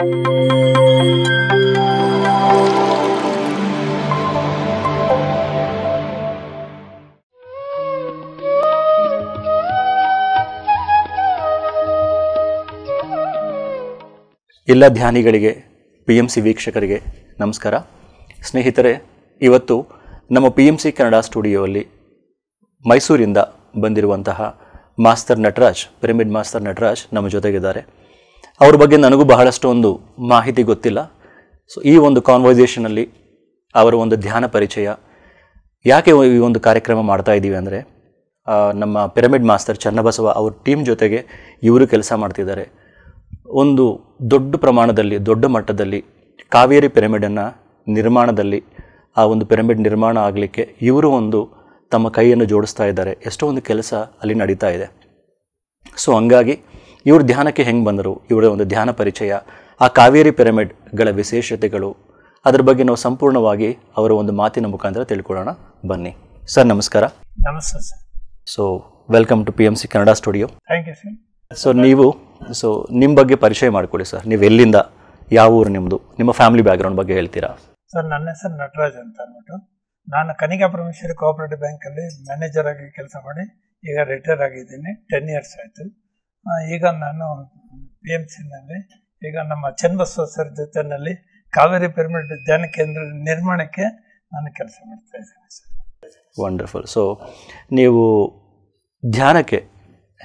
ಎಲ್ಲ ಧ್ಯಾನಿಗಳಿಗೆ PMC ವೀಕ್ಷಕರಿಗೆ ನಮಸ್ಕಾರ. ಸ್ನೇಹಿತರೆ, ಇವತ್ತು ನಮ್ಮ PMC ಕನ್ನಡ ಸ್ಟುಡಿಯೋಲ್ಲಿ ಮೈಸೂರಿಂದ ಬಂದಿರುವಂತಹ master Nataraj, pyramid master Nataraj ನಮ್ಮ ಜೊತೆಗಿದ್ದಾರೆ. ಅವ್ರ ಬಗ್ಗೆ ನನಗೂ ಬಹಳಷ್ಟು ಒಂದು ಮಾಹಿತಿ ಗೊತ್ತಿಲ್ಲ. ಸೊ ಈ ಒಂದು ಕಾನ್ವರ್ಸೇಷನಲ್ಲಿ ಅವರ ಒಂದು ಧ್ಯಾನ ಪರಿಚಯ, ಯಾಕೆ ಈ ಒಂದು ಕಾರ್ಯಕ್ರಮ ಮಾಡ್ತಾ ಇದ್ದೀವಿ ಅಂದರೆ, ನಮ್ಮ ಪಿರಮಿಡ್ ಮಾಸ್ಟರ್ ಚನ್ನಬಸವ ಅವ್ರ ಟೀಮ್ ಜೊತೆಗೆ ಇವರು ಕೆಲಸ ಮಾಡ್ತಿದ್ದಾರೆ. ಒಂದು ದೊಡ್ಡ ಪ್ರಮಾಣದಲ್ಲಿ, ದೊಡ್ಡ ಮಟ್ಟದಲ್ಲಿ ಕಾವೇರಿ ಪಿರಮಿಡನ್ನು ನಿರ್ಮಾಣದಲ್ಲಿ, ಆ ಒಂದು ಪಿರಮಿಡ್ ನಿರ್ಮಾಣ ಆಗಲಿಕ್ಕೆ ಇವರು ಒಂದು ತಮ್ಮ ಕೈಯನ್ನು ಜೋಡಿಸ್ತಾ ಇದ್ದಾರೆ. ಎಷ್ಟೋ ಒಂದು ಕೆಲಸ ಅಲ್ಲಿ ನಡೀತಾ ಇದೆ. ಸೊ ಹಂಗಾಗಿ ಇವರು ಧ್ಯಾನಕ್ಕೆ ಹೆಂಗೆ ಬಂದರು, ಇವರ ಒಂದು ಧ್ಯಾನ ಪರಿಚಯ, ಆ ಕಾವೇರಿ ಪಿರಮಿಡ್ಗಳ ವಿಶೇಷತೆಗಳು, ಅದ್ರ ಬಗ್ಗೆ ನಾವು ಸಂಪೂರ್ಣವಾಗಿ ಅವರ ಒಂದು ಮಾತಿನ ಮುಖಾಂತರ ತಿಳ್ಕೊಳ್ಳೋಣ. ಬನ್ನಿ ಸರ್. ನಮಸ್ಕಾರ. ನಮಸ್ತೆ sir. So welcome to PMC Kannada studio. Thank you sir. So ನಿಮ್ಮ ಬಗ್ಗೆ ಪರಿಚಯ ಮಾಡಿಕೊಡಿ ಸರ್. ನೀವು ಎಲ್ಲಿಂದ, ಯಾವ ಊರು ನಿಮ್ಮದು, ನಿಮ್ಮ ಫ್ಯಾಮಿಲಿ ಬ್ಯಾಕ್ಗ್ರೌಂಡ್ ಬಗ್ಗೆ ಹೇಳ್ತೀರಾ? ಸರ್, ನನ್ನ ಹೆಸರು ನಟರಾಜ್ ಅಂತ ಅಂದ್ಬಿಟ್ಟು, ನಾನು ಕನಿಕಾ ಪರಮೇಶ್ವರಿ ಕೋಆಪರೇಟಿವ್ ಬ್ಯಾಂಕಲ್ಲಿ ಮ್ಯಾನೇಜರ್ ಆಗಿ ಕೆಲಸ ಮಾಡಿ ಈಗ ರಿಟೈರ್ ಆಗಿದ್ದೀನಿ. 10 years ಆಯಿತು. ಈಗ ನಾನು PMCನಲ್ಲಿ ಈಗ ನಮ್ಮ ಚನ್ನಬಸವ ಸರ್ ಜೊತೆಯಲ್ಲಿ ಕಾವೇರಿ ಪಿರಮಿಡ್ ಧ್ಯಾನ ಕೇಂದ್ರ ನಿರ್ಮಾಣಕ್ಕೆ ನಾನು ಕೆಲಸ ಮಾಡ್ತಾ ಇದ್ದೀನಿ ಸರ್. ವಂಡರ್ಫುಲ್. ಸೊ ನೀವು ಧ್ಯಾನಕ್ಕೆ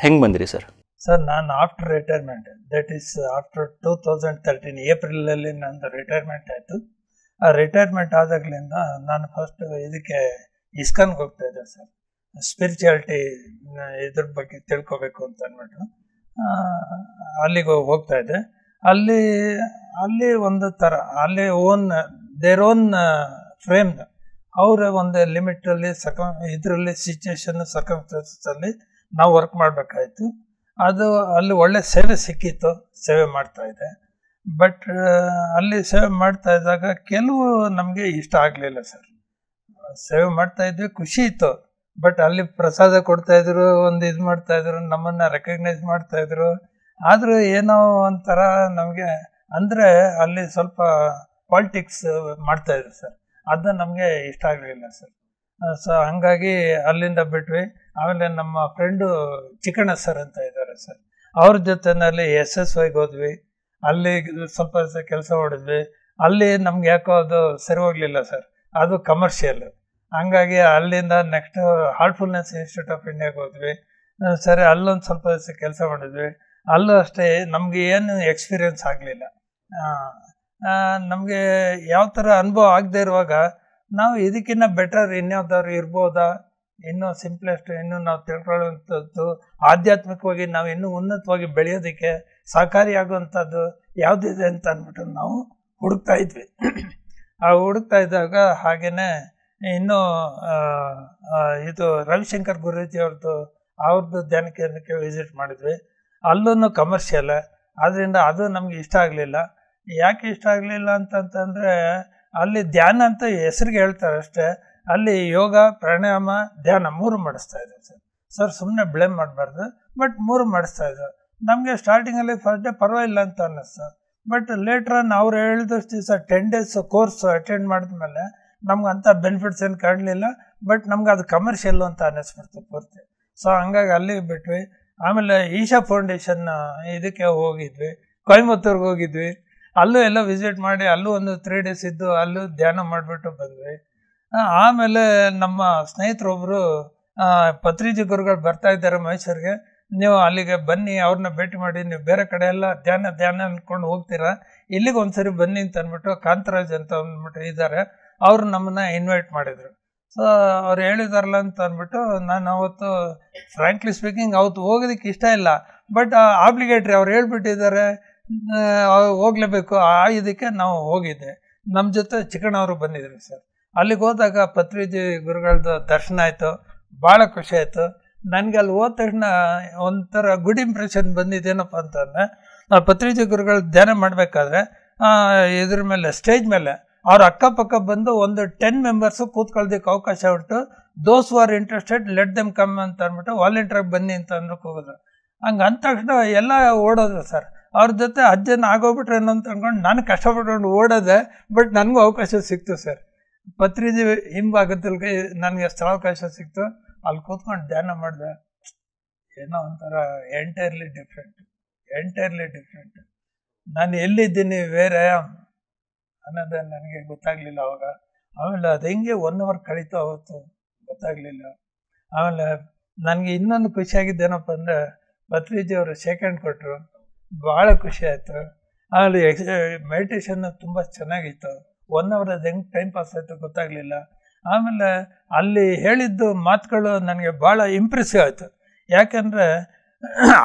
ಹೆಂಗೆ ಬಂದಿರಿ ಸರ್? ಸರ್, ನಾನು after retirement, that is after 2013 ಏಪ್ರಿಲಲ್ಲಿ ನಂದು ರಿಟೈರ್ಮೆಂಟ್ ಆಯಿತು. ಆ ರಿಟೈರ್ಮೆಂಟ್ ಆದಾಗಲಿಂದ ನಾನು ಫಸ್ಟ್ ಇದಕ್ಕೆ ಇಸ್ಕಾನ್ಗೆ ಹೋಗ್ತಾ ಇದ್ದೆ ಸರ್. ಸ್ಪಿರಿಚುಯಾಲಿಟಿ ಇದ್ರ ಬಗ್ಗೆ ತಿಳ್ಕೊಬೇಕು ಅಂತ ಅಂದ್ಬಿಟ್ಟು ಅಲ್ಲಿಗೆ ಹೋಗ್ತಾ ಇದ್ದೆ. ಅಲ್ಲಿ ಒಂದು ಥರ ಅಲ್ಲಿ ದೇರ್ ಓನ್ ಫ್ರೇಮ್, ಅವರ ಒಂದು ಲಿಮಿಟಲ್ಲಿ ಇದರಲ್ಲಿ ಸಿಚುವೇಶನ್ ಸರ್ಕಮ್ಸ್ಟೆನ್ಸಲ್ಲಿ ನಾವು ವರ್ಕ್ ಮಾಡಬೇಕಾಯಿತು. ಅದು ಅಲ್ಲಿ ಒಳ್ಳೆ ಸೇವೆ ಸಿಕ್ಕಿತ್ತು, ಸೇವೆ ಮಾಡ್ತಾ ಇದೆ. ಬಟ್ ಅಲ್ಲಿ ಸೇವೆ ಮಾಡ್ತಾ ಇದ್ದಾಗ ಕೆಲವು ನಮಗೆ ಇಷ್ಟ ಆಗಲಿಲ್ಲ ಸರ್. ಸೇವೆ ಮಾಡ್ತಾ ಇದ್ವಿ, ಖುಷಿ ಇತ್ತು. ಬಟ್ ಅಲ್ಲಿ ಪ್ರಸಾದ ಕೊಡ್ತಾಯಿದ್ರು, ಒಂದು ಇದು ಮಾಡ್ತಾಯಿದ್ರು, ನಮ್ಮನ್ನು ರೆಕಗ್ನೈಸ್ ಮಾಡ್ತಾಯಿದ್ರು. ಆದರೂ ಏನೋ ಒಂಥರ ನಮಗೆ ಅಂದರೆ ಅಲ್ಲಿ ಸ್ವಲ್ಪ ಪಾಲಿಟಿಕ್ಸ್ ಮಾಡ್ತಾಯಿದ್ರು ಸರ್. ಅದು ನಮಗೆ ಇಷ್ಟ ಆಗಲಿಲ್ಲ ಸರ್. ಸೊ ಹಂಗಾಗಿ ಅಲ್ಲಿಂದ ಬಿಟ್ವಿ. ಆಮೇಲೆ ನಮ್ಮ ಫ್ರೆಂಡು ಚಿಕ್ಕಣ್ಣ ಸರ್ ಅಂತ ಇದ್ದಾರೆ ಸರ್, ಅವ್ರ ಜೊತೆಯಲ್ಲಿ SSYಗೆ ಹೋದ್ವಿ. ಅಲ್ಲಿ ಸ್ವಲ್ಪ ಕೆಲಸ ಮಾಡಿದ್ವಿ. ಅಲ್ಲಿ ನಮ್ಗೆ ಯಾಕೋ ಅದು ಸರಿ ಹೋಗಲಿಲ್ಲ ಸರ್, ಅದು ಕಮರ್ಷಿಯಲ್. ಹಂಗಾಗಿ ಅಲ್ಲಿಂದ ನೆಕ್ಸ್ಟ್ ಹಾರ್ಟ್ಫುಲ್ನೆಸ್ ಇನ್ಸ್ಟಿಟ್ಯೂಟ್ ಆಫ್ ಇಂಡಿಯಾಗೆ ಹೋದ್ವಿ. ಸರಿ, ಅಲ್ಲೊಂದು ಸ್ವಲ್ಪ ಕೆಲಸ ಮಾಡಿದ್ವಿ. ಅಲ್ಲೂ ಅಷ್ಟೇ ನಮಗೆ ಏನು ಎಕ್ಸ್ಪೀರಿಯನ್ಸ್ ಆಗಲಿಲ್ಲ. ನಮಗೆ ಯಾವ ಥರ ಅನುಭವ ಆಗದೆ ಇರುವಾಗ ನಾವು ಇದಕ್ಕಿಂತ ಬೆಟರ್ ಇನ್ಯಾವ್ದಾದ್ರು ಇರ್ಬೋದಾ, ಇನ್ನೂ ಸಿಂಪ್ಲೆಸ್ಟ್, ಇನ್ನೂ ನಾವು ತಿಳ್ಕೊಳ್ಳುವಂಥದ್ದು, ಆಧ್ಯಾತ್ಮಿಕವಾಗಿ ನಾವು ಇನ್ನೂ ಉನ್ನತವಾಗಿ ಬೆಳೆಯೋದಕ್ಕೆ ಸಹಕಾರಿಯಾಗುವಂಥದ್ದು ಯಾವುದಿದೆ ಅಂತ ಅಂದ್ಬಿಟ್ಟು ನಾವು ಹುಡುಕ್ತಾ ಇದ್ವಿ. ಆ ಹುಡುಕ್ತಾ ಇದ್ದಾಗ ಹಾಗೆಯೇ ಇನ್ನೂ ಇದು ರವಿಶಂಕರ್ ಗುರೂಜಿ ಅವ್ರದ್ದು ಧ್ಯಾನ ಕೇಂದ್ರಕ್ಕೆ ವಿಸಿಟ್ ಮಾಡಿದ್ವಿ. ಅಲ್ಲೂ ಕಮರ್ಷಿಯಲ್, ಆದ್ದರಿಂದ ಅದು ನಮಗೆ ಇಷ್ಟ ಆಗಲಿಲ್ಲ. ಯಾಕೆ ಇಷ್ಟ ಆಗಲಿಲ್ಲ ಅಂತಂತಂದರೆ, ಅಲ್ಲಿ ಧ್ಯಾನ ಅಂತ ಹೆಸರಿಗೆ ಹೇಳ್ತಾರೆ ಅಷ್ಟೇ, ಅಲ್ಲಿ ಯೋಗ, ಪ್ರಾಣಾಯಾಮ, ಧ್ಯಾನ 3 ಮಾಡಿಸ್ತಾ ಇದ್ದಾರೆ ಸರ್. ಸರ್, ಸುಮ್ಮನೆ ಬ್ಲೇಮ್ ಮಾಡಬಾರ್ದು, ಬಟ್ 3 ಮಾಡಿಸ್ತಾ ಇದ್ದಾರೆ. ನಮಗೆ ಸ್ಟಾರ್ಟಿಂಗಲ್ಲಿ ಫಸ್ಟ್ ಡೇ ಪರವಾಗಿಲ್ಲ ಅಂತ ಅನ್ನಿಸ್ತು. ಬಟ್ ಲೇಟ್ರನ್ ಅವ್ರು ಹೇಳಿದಷ್ಟು ದಿವಸ 10 days ಕೋರ್ಸ್ ಅಟೆಂಡ್ ಮಾಡಿದ್ಮೇಲೆ ನಮ್ಗೆ ಅಂಥ ಬೆನಿಫಿಟ್ಸ್ ಏನು ಕಾಣಲಿಲ್ಲ. ಬಟ್ ನಮ್ಗೆ ಅದು ಕಮರ್ಷಿಯಲ್ಲು ಅಂತ ಅನ್ನಿಸ್ಬಿಡ್ತು ಪೂರ್ತಿ. ಸೊ ಹಂಗಾಗಿ ಅಲ್ಲಿಗೆ ಬಿಟ್ವಿ. ಆಮೇಲೆ ಈಶಾ ಫೌಂಡೇಶನ್ ಇದಕ್ಕೆ ಹೋಗಿದ್ವಿ, ಕೊಯಮತ್ತೂರ್ಗೆ ಹೋಗಿದ್ವಿ. ಅಲ್ಲೂ ಎಲ್ಲ ವಿಸಿಟ್ ಮಾಡಿ ಅಲ್ಲೂ ಒಂದು 3 days ಇದ್ದು ಅಲ್ಲೂ ಧ್ಯಾನ ಮಾಡಿಬಿಟ್ಟು ಬಂದ್ವಿ. ಆಮೇಲೆ ನಮ್ಮ ಸ್ನೇಹಿತರೊಬ್ಬರು ಪತ್ರಿಜಿ ಗುರುಗಳು ಬರ್ತಾ ಇದ್ದಾರೆ ಮೈಸೂರಿಗೆ, ನೀವು ಅಲ್ಲಿಗೆ ಬನ್ನಿ, ಅವ್ರನ್ನ ಭೇಟಿ ಮಾಡಿ, ನೀವು ಬೇರೆ ಕಡೆ ಎಲ್ಲ ಧ್ಯಾನ ಅಂದ್ಕೊಂಡು ಹೋಗ್ತೀರಾ, ಇಲ್ಲಿಗೆ ಒಂದ್ಸರಿ ಬನ್ನಿ ಅಂತ ಅಂದ್ಬಿಟ್ಟು ಕಾಂತರಾಜ್ ಅಂತ ಅಂದ್ಬಿಟ್ಟು ಇದ್ದಾರೆ, ಅವರು ನಮ್ಮನ್ನ ಇನ್ವೈಟ್ ಮಾಡಿದರು. ಸೊ ಅವ್ರು ಹೇಳಿದಾರಲ್ಲ ಅಂತ ಅಂದ್ಬಿಟ್ಟು ನಾನು ಅವತ್ತು ಫ್ರ್ಯಾಂಕ್ಲಿ ಸ್ಪೀಕಿಂಗ್ ಅವತ್ತು ಹೋಗೋದಕ್ಕೆ ಇಷ್ಟ ಇಲ್ಲ. ಬಟ್ ಆಬ್ಲಿಗೇಟ್ರಿ ಅವ್ರು ಹೇಳ್ಬಿಟ್ಟಿದ್ದಾರೆ, ಹೋಗ್ಲೇಬೇಕು. ಇದಕ್ಕೆ ನಾವು ಹೋಗಿದ್ದೆ. ನಮ್ಮ ಜೊತೆ ಚಿಕ್ಕಣ್ಣವರು ಬಂದಿದ್ರು ಸರ್. ಅಲ್ಲಿಗೆ ಹೋದಾಗ ಪತ್ರಿಜಿ ಗುರುಗಳದ್ದು ದರ್ಶನ ಆಯಿತು, ಭಾಳ ಖುಷಿ ಆಯಿತು ನನಗೆ. ಅಲ್ಲಿ ಹೋದ ತಕ್ಷಣ ಒಂಥರ ಗುಡ್ ಇಂಪ್ರೆಷನ್ ಬಂದಿದ್ದೇನಪ್ಪ ಅಂತಂದರೆ, ಪತ್ರಿಜಿ ಗುರುಗಳು ಧ್ಯಾನ ಮಾಡಬೇಕಾದ್ರೆ ಇದ್ರ ಮೇಲೆ ಸ್ಟೇಜ್ ಮೇಲೆ ಅವ್ರ ಅಕ್ಕಪಕ್ಕ ಬಂದು ಒಂದು 10 members ಕೂತ್ಕೊಳ್ಳೋದಕ್ಕೆ ಅವಕಾಶ ಉಂಟು. Those are interested let them come ಅಂತ ಅಂದ್ಬಿಟ್ಟು ವಾಲಂಟಿಯರ್ ಬನ್ನಿ ಅಂತ ಅಂದ್ಬಿಟ್ಟು ಹೋಗೋದು. ಹಂಗೆ ಅಂದ ತಕ್ಷಣ ಎಲ್ಲ ಓಡೋದು ಸರ್. ಅವ್ರ ಜೊತೆ ಅಜ್ಜನ ಆಗೋಗ್ಬಿಟ್ರೆ ಏನೋ ಅಂತ ಅಂದ್ಕೊಂಡು ನಾನು ಕಷ್ಟಪಟ್ಕೊಂಡು ಓಡೋದೆ. ಬಟ್ ನನಗೂ ಅವಕಾಶ ಸಿಕ್ತು ಸರ್. ಪತ್ರಿಜಿ ಹಿಂಭಾಗದಲ್ಲಿ ನನಗೆ ಸ್ಥಳಾವಕಾಶ ಸಿಕ್ತು. ಅಲ್ಲಿ ಕೂತ್ಕೊಂಡು ಧ್ಯಾನ ಮಾಡಿದೆ. ಏನೋ ಒಂಥರ ಎಂಟೈರ್ಲಿ ಡಿಫ್ರೆಂಟ್. ನಾನು ಎಲ್ಲಿದ್ದೀನಿ ಬೇರೆ ಅನ್ನೋದೇ ನನಗೆ ಗೊತ್ತಾಗಲಿಲ್ಲ ಅವಾಗ. ಆಮೇಲೆ ಅದು ಹೆಂಗೆ 1 hour ಕಳೀತಾ ಹೋಯ್ತು ಗೊತ್ತಾಗಲಿಲ್ಲ. ಆಮೇಲೆ ನನಗೆ ಇನ್ನೊಂದು ಖುಷಿಯಾಗಿದ್ದೇನಪ್ಪ ಅಂದರೆ ಪತ್ರಿಜಿ ಅವರು ಶೇಕ್ ಹ್ಯಾಂಡ್ ಕೊಟ್ಟರು. ಭಾಳ ಖುಷಿ ಆಯಿತು. ಆಮೇಲೆ ಮೆಡಿಟೇಷನ್ ತುಂಬ ಚೆನ್ನಾಗಿತ್ತು. 1 hour ಅದು ಹೆಂಗೆ ಟೈಮ್ ಪಾಸ್ ಆಯಿತು ಗೊತ್ತಾಗಲಿಲ್ಲ. ಆಮೇಲೆ ಅಲ್ಲಿ ಹೇಳಿದ್ದು ಮಾತುಗಳು ನನಗೆ ಭಾಳ ಇಂಪ್ರೆಸಿವ್ ಆಯಿತು. ಯಾಕಂದರೆ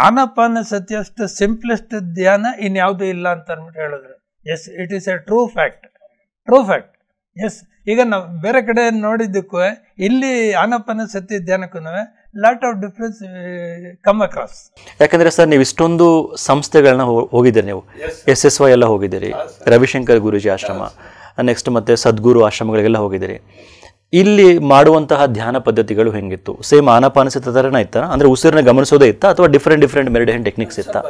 ಆನಾಪಾನ ಸತಿ ಅಷ್ಟು ಸಿಂಪ್ಲೆಸ್ಟ್ ಧ್ಯಾನ ಇನ್ಯಾವುದೂ ಇಲ್ಲ ಅಂತ ಅಂದ್ಬಿಟ್ಟು ಹೇಳಿದ್ರು. Yes, it is a true fact. Yes, ಈಗ ನಾವು ಬೇರೆ ಕಡೆ ನೋಡಿದ್ದಕ್ಕೂ ಇಲ್ಲಿ ಆನಾಪಾನ ಸತಿ ಧ್ಯಾನಕ್ಕೂ lot of difference come across. ಯಾಕಂದರೆ ಸರ್ ನೀವು ಇಷ್ಟೊಂದು ಸಂಸ್ಥೆಗಳನ್ನ ಹೋಗಿದ್ದೀರಿ. ನೀವು SSY ಎಲ್ಲ ಹೋಗಿದ್ದೀರಿ, ರವಿಶಂಕರ್ ಗುರೂಜಿ ಆಶ್ರಮ, ನೆಕ್ಸ್ಟ್ ಮತ್ತೆ ಸದ್ಗುರು ಆಶ್ರಮಗಳಿಗೆಲ್ಲ ಹೋಗಿದ್ದೀರಿ. ಇಲ್ಲಿ ಮಾಡುವಂತಹ ಧ್ಯಾನ ಪದ್ಧತಿಗಳು ಹೆಂಗಿತ್ತು? ಸೇಮ್ ಆನಾಪಾನಸತಿ ಥರನೇ ಇತ್ತಾ? ಅಂದರೆ ಉಸಿರನ್ನ ಗಮನಿಸೋದೇ ಇತ್ತಾ ಅಥವಾ ಡಿಫ್ರೆಂಟ್ ಮೆಡಿಟೇಷನ್ ಟೆಕ್ನಿಕ್ಸ್ ಇತ್ತಾ?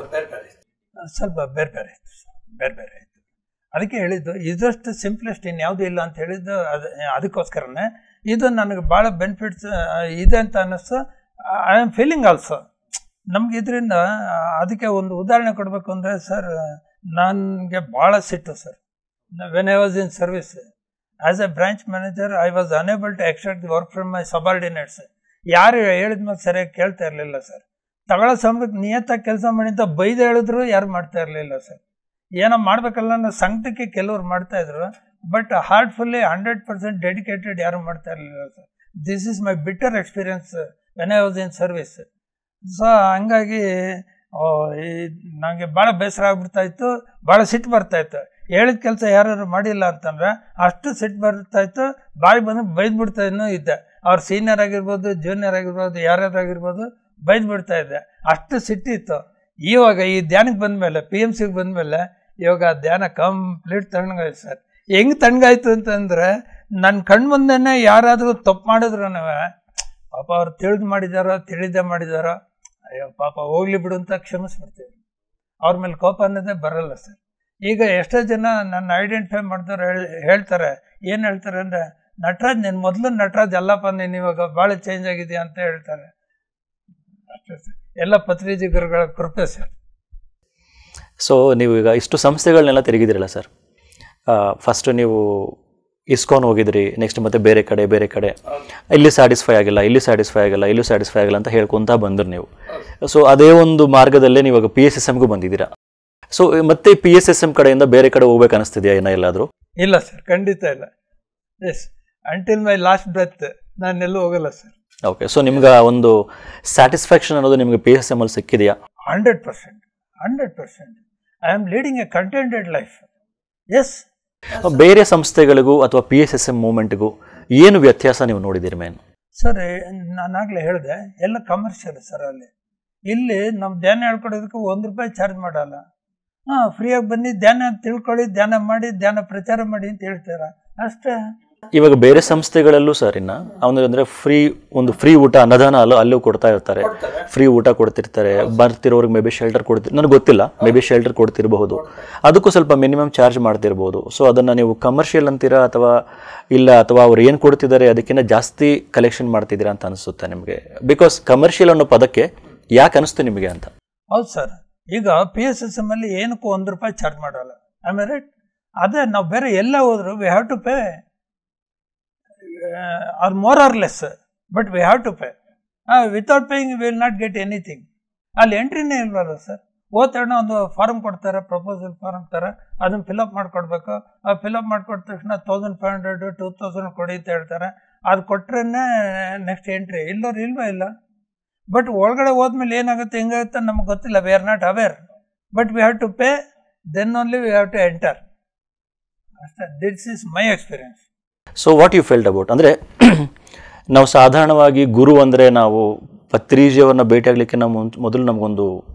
ಸ್ವಲ್ಪ ಬೇರೆ ಇತ್ತು. ಅದಕ್ಕೆ ಹೇಳಿದ್ದು ಇದಷ್ಟು ಸಿಂಪ್ಲೆಸ್ಟ್ ಇನ್ಯಾವುದೂ ಇಲ್ಲ ಅಂತ ಹೇಳಿದ್ದು. ಅದಕ್ಕೋಸ್ಕರನೇ ಇದು ನನಗೆ ಭಾಳ ಬೆನಿಫಿಟ್ಸ್ ಇದೆ ಅಂತ ಅನ್ನಿಸ್ತು. I am feeling also. ನಮ್ಗೆ ಇದರಿಂದ ಅದಕ್ಕೆ ಒಂದು ಉದಾಹರಣೆ ಕೊಡಬೇಕು ಅಂದರೆ ಸರ್, ನನಗೆ ಭಾಳ ಸಿಟ್ಟು sir. When I was in service as a branch manager, I was unable to extract the work from my subordinates. ಯಾರು ಹೇಳಿದ್ಮೇಲೆ ಸರಿಯಾಗಿ ಕೇಳ್ತಾ ಇರಲಿಲ್ಲ ಸರ್. ತಗೊಳ್ಳೋ ಸಮಯಕ್ಕೆ ನಿಯತ್ತಾಗಿ ಕೆಲಸ ಮಾಡಿ ಅಂತ ಬೈದು ಹೇಳಿದ್ರು ಯಾರು ಮಾಡ್ತಾ ಇರಲಿಲ್ಲ ಸರ್. ಏನೋ ಮಾಡಬೇಕಲ್ಲ ಅನ್ನೋ ಸಂಕಟಕ್ಕೆ ಕೆಲವ್ರು ಮಾಡ್ತಾಯಿದ್ರು. ಬಟ್ ಹಾರ್ಟ್ಫುಲ್ಲಿ 100% ಡೆಡಿಕೇಟೆಡ್ ಯಾರು ಮಾಡ್ತಾ ಇರಲಿಲ್ಲ sir. This is my bitter experience when I was in service. So ಹಂಗಾಗಿ ನನಗೆ ಭಾಳ ಬೇಸರ ಆಗ್ಬಿಡ್ತಾಯಿತ್ತು, ಭಾಳ ಸಿಟ್ಟು ಬರ್ತಾಯಿತ್ತು. ಹೇಳಿದ ಕೆಲಸ ಯಾರು ಮಾಡಿಲ್ಲ ಅಂತಂದರೆ ಅಷ್ಟು ಸಿಟ್ಟು ಬರ್ತಾಯಿತ್ತು. ಬಾಯಿ ಬಂದು ಬೈದ್ಬಿಡ್ತಾನೂ ಇದ್ದೆ. ಅವ್ರು ಸೀನಿಯರ್ ಆಗಿರ್ಬೋದು, ಜೂನಿಯರ್ ಆಗಿರ್ಬೋದು, ಯಾರ್ಯಾರಾಗಿರ್ಬೋದು ಬೈದ್ಬಿಡ್ತಾ ಇದ್ದೆ. ಅಷ್ಟು ಸಿಟ್ಟಿತ್ತು. ಇವಾಗ ಈ ಧ್ಯಾನಕ್ಕೆ ಬಂದಮೇಲೆ, PMCಗೆ ಬಂದಮೇಲೆ ಇವಾಗ ಧ್ಯಾನ ಕಂಪ್ಲೀಟ್ ತಣ್ಣಗಾಯ್ತು ಸರ್. ಹೆಂಗೆ ತಣ್ಣಗಾಯ್ತು ಅಂತಂದರೆ ನನ್ನ ಕಣ್ಮುಂದೆನೇ ಯಾರಾದರೂ ತಪ್ಪು ಮಾಡಿದ್ರು ಪಾಪ ಅವ್ರು ತಿಳಿದೇ ಮಾಡಿದಾರೋ ಅಯ್ಯೋ ಪಾಪ ಹೋಗ್ಲಿ ಬಿಡು ಅಂತ ಕ್ಷಮಿಸ್ಬಿಡ್ತೀವಿ. ಅವ್ರ ಮೇಲೆ ಕೋಪ ಅನ್ನೋದೇ ಬರಲ್ಲ ಸರ್. ಈಗ ಎಷ್ಟೋ ಜನ ನನ್ನ ಐಡೆಂಟಿಫೈ ಮಾಡಿದವ್ರು ಹೇಳ್ತಾರೆ, ಏನು ಹೇಳ್ತಾರೆ ಅಂದರೆ, ನಟರಾಜ್ ನೀನು ಮೊದಲು ನಟರಾಜ್ ಅಲ್ಲಪ್ಪ, ನೀನು ಇವಾಗ ಭಾಳ ಚೇಂಜ್ ಆಗಿದೆಯಾ ಅಂತ ಹೇಳ್ತಾರೆ. ಅಷ್ಟೇ ಸರ್, ಎಲ್ಲ ಪತ್ರಿಜಿ ಗುರುಗಳ ಕೃಪೆ ಸರ್. ಸೊ ನೀವು ಈಗ ಇಷ್ಟು ಸಂಸ್ಥೆಗಳನ್ನೆಲ್ಲ ತಿರುಗಿದಿರಲ್ಲ ಸರ್. ಫಸ್ಟ್ ನೀವು ಇಸ್ಕಾನ್ ಹೋಗಿದ್ರಿ, ನೆಕ್ಸ್ಟ್ ಮತ್ತೆ ಬೇರೆ ಕಡೆ ಇಲ್ಲಿ ಸ್ಯಾಟಿಸ್ಫೈ ಆಗಿಲ್ಲ ಅಂತ ಹೇಳ್ಕೊತಾ ಬಂದ್ರಿ ನೀವು. ಸೊ ಅದೇ ಒಂದು ಮಾರ್ಗದಲ್ಲೇ ನೀವು ಇವಾಗ PSSMಗೂ ಬಂದಿದ್ದೀರಾ. ಸೊ ಮತ್ತೆ PSSM ಕಡೆಯಿಂದ ಬೇರೆ ಕಡೆ ಹೋಗ್ಬೇಕು ಅನಿಸ್ತಿದೆಯಾ ಏನಾದ್ರು? ಇಲ್ಲ ಸರ್, ಖಂಡಿತ ಇಲ್ಲ. Yes, until my last breath ನಾನೆಲ್ಲೂ ಹೋಗಲ್ಲ ಸರ್. ಓಕೆ, ಸೊ ನಿಮ್ಗೆ ಒಂದು ಸ್ಯಾಟಿಸ್ಫ್ಯಾಕ್ಷನ್ ಅನ್ನೋದು ನಿಮಗೆ PSSM ಅಲ್ಲಿ ಸಿಕ್ಕಿದೆಯಾ? 100%. I am leading a contented life. Yes. ಬೇರೆ ಸಂಸ್ಥೆಗಳಿಗೂ ಅಥವಾ PSSM ಮೂವ್ಮೆಂಟ್ಗೂ ಏನು ವ್ಯತ್ಯಾಸ ನೀವು ನೋಡಿದ್ದೀರಿ ಮೇನ್? ಸರ್, ನಾನಾಗಲೇ ಹೇಳಿದೆ, ಎಲ್ಲ ಕಮರ್ಷಿಯಲ್ ಸರ್. ಇಲ್ಲಿ ನಾವು ಧ್ಯಾನ ಹೇಳ್ಕೊಡೋದಕ್ಕೆ ₹1 ಚಾರ್ಜ್ ಮಾಡಲ್ಲ. ಫ್ರೀಯಾಗಿ ಬನ್ನಿ, ಧ್ಯಾನ ತಿಳ್ಕೊಳ್ಳಿ, ಧ್ಯಾನ ಮಾಡಿ, ಧ್ಯಾನ ಪ್ರಚಾರ ಮಾಡಿ ಅಂತ ಹೇಳ್ತಾರೆ ಅಷ್ಟೇ. ಇವಾಗ ಬೇರೆ ಸಂಸ್ಥೆಗಳಲ್ಲೂ ಸರ್ ಅಂದರೆ ಫ್ರೀ ಊಟ, ಅನ್ನದಾನ ಅಲ್ಲೂ ಕೊಡ್ತಾ ಇರ್ತಾರೆ, ಫ್ರೀ ಊಟ ಕೊಡ್ತಿರ್ತಾರೆ. ಬರ್ತಿರೋರಿಗೆ ಮೇ ಬಿ ಶೆಲ್ಟರ್ ನನಗೆ ಗೊತ್ತಿಲ್ಲ, ಮೇ ಬಿ ಶೆಲ್ಟರ್ ಕೊಡ್ತಿರ್ಬಹುದು, ಅದಕ್ಕೂ ಸ್ವಲ್ಪ ಮಿನಿಮಮ್ ಚಾರ್ಜ್ ಮಾಡ್ತಿರ್ಬೋದು. ಸೊ ಅದನ್ನು ನೀವು ಕಮರ್ಷಿಯಲ್ ಅಂತೀರಾ ಅಥವಾ ಅವ್ರು ಏನು ಕೊಡ್ತಿದ್ದಾರೆ ಅದಕ್ಕಿಂತ ಜಾಸ್ತಿ ಕಲೆಕ್ಷನ್ ಮಾಡ್ತಿದ್ದೀರಾ ಅಂತ ಅನಿಸುತ್ತೆ ನಿಮಗೆ? ಬಿಕಾಸ್ ಕಮರ್ಷಿಯಲ್ ಅನ್ನೋ ಪದಕ್ಕೆ ಯಾಕೆ ಅನಿಸ್ತು ನಿಮಗೆ ಅಂತ? ಹೌದು ಸರ್, ಈಗ PSSM ಅಲ್ಲಿ ಏನಕ್ಕೂ ₹1 ಚಾರ್ಜ್ ಮಾಡಲ್ಲ. ಆಮೇಲೆ ಅದೇ ನಾವು ಬೇರೆ ಎಲ್ಲ ಹೋದ್ರು we have to pay or more or less, but we have to pay. Without paying will not get anything. ಅಲ್ಲಿ ಎಂಟ್ರಿನೇ ಇಲ್ವಲ್ಲ ಸರ್. ತಕ್ಷಣ ಒಂದು ಫಾರ್ಮ್ ಕೊಡ್ತಾರೆ, ಪ್ರಪೋಸಲ್ ಫಾರ್ಮ್ ಥರ, ಅದನ್ನು ಫಿಲಪ್ ಮಾಡಿಕೊಡ್ಬೇಕು. ಫಿಲಪ್ ಮಾಡಿಕೊಟ್ಟ ತಕ್ಷಣ 1500 2000 ಕೊಡಿ ಅಂತ ಹೇಳ್ತಾರೆ. ಅದು ಕೊಟ್ರೇ ನೆಕ್ಸ್ಟ್ ಎಂಟ್ರಿ. ಇಲ್ವೇ ಇಲ್ಲ. ಬಟ್ ಒಳಗಡೆ ಹೋದ್ಮೇಲೆ ಏನಾಗುತ್ತೆ ಹೆಂಗಾಗುತ್ತೆ ನಮ್ಗೆ ಗೊತ್ತಿಲ್ಲ. We are not aware, but we have to pay, then only we have to enter. ಅಷ್ಟೇ, this is my experience. So what you felt about ಅಂದರೆ, ನಾವು ಸಾಧಾರಣವಾಗಿ ಗುರು ಅಂದರೆ ನಾವು ಪತ್ರಿಜಿಯವ್ರನ್ನ ಭೇಟಿಯಾಗಲಿಕ್ಕೆ ಮೊದಲು ನಮಗೊಂದು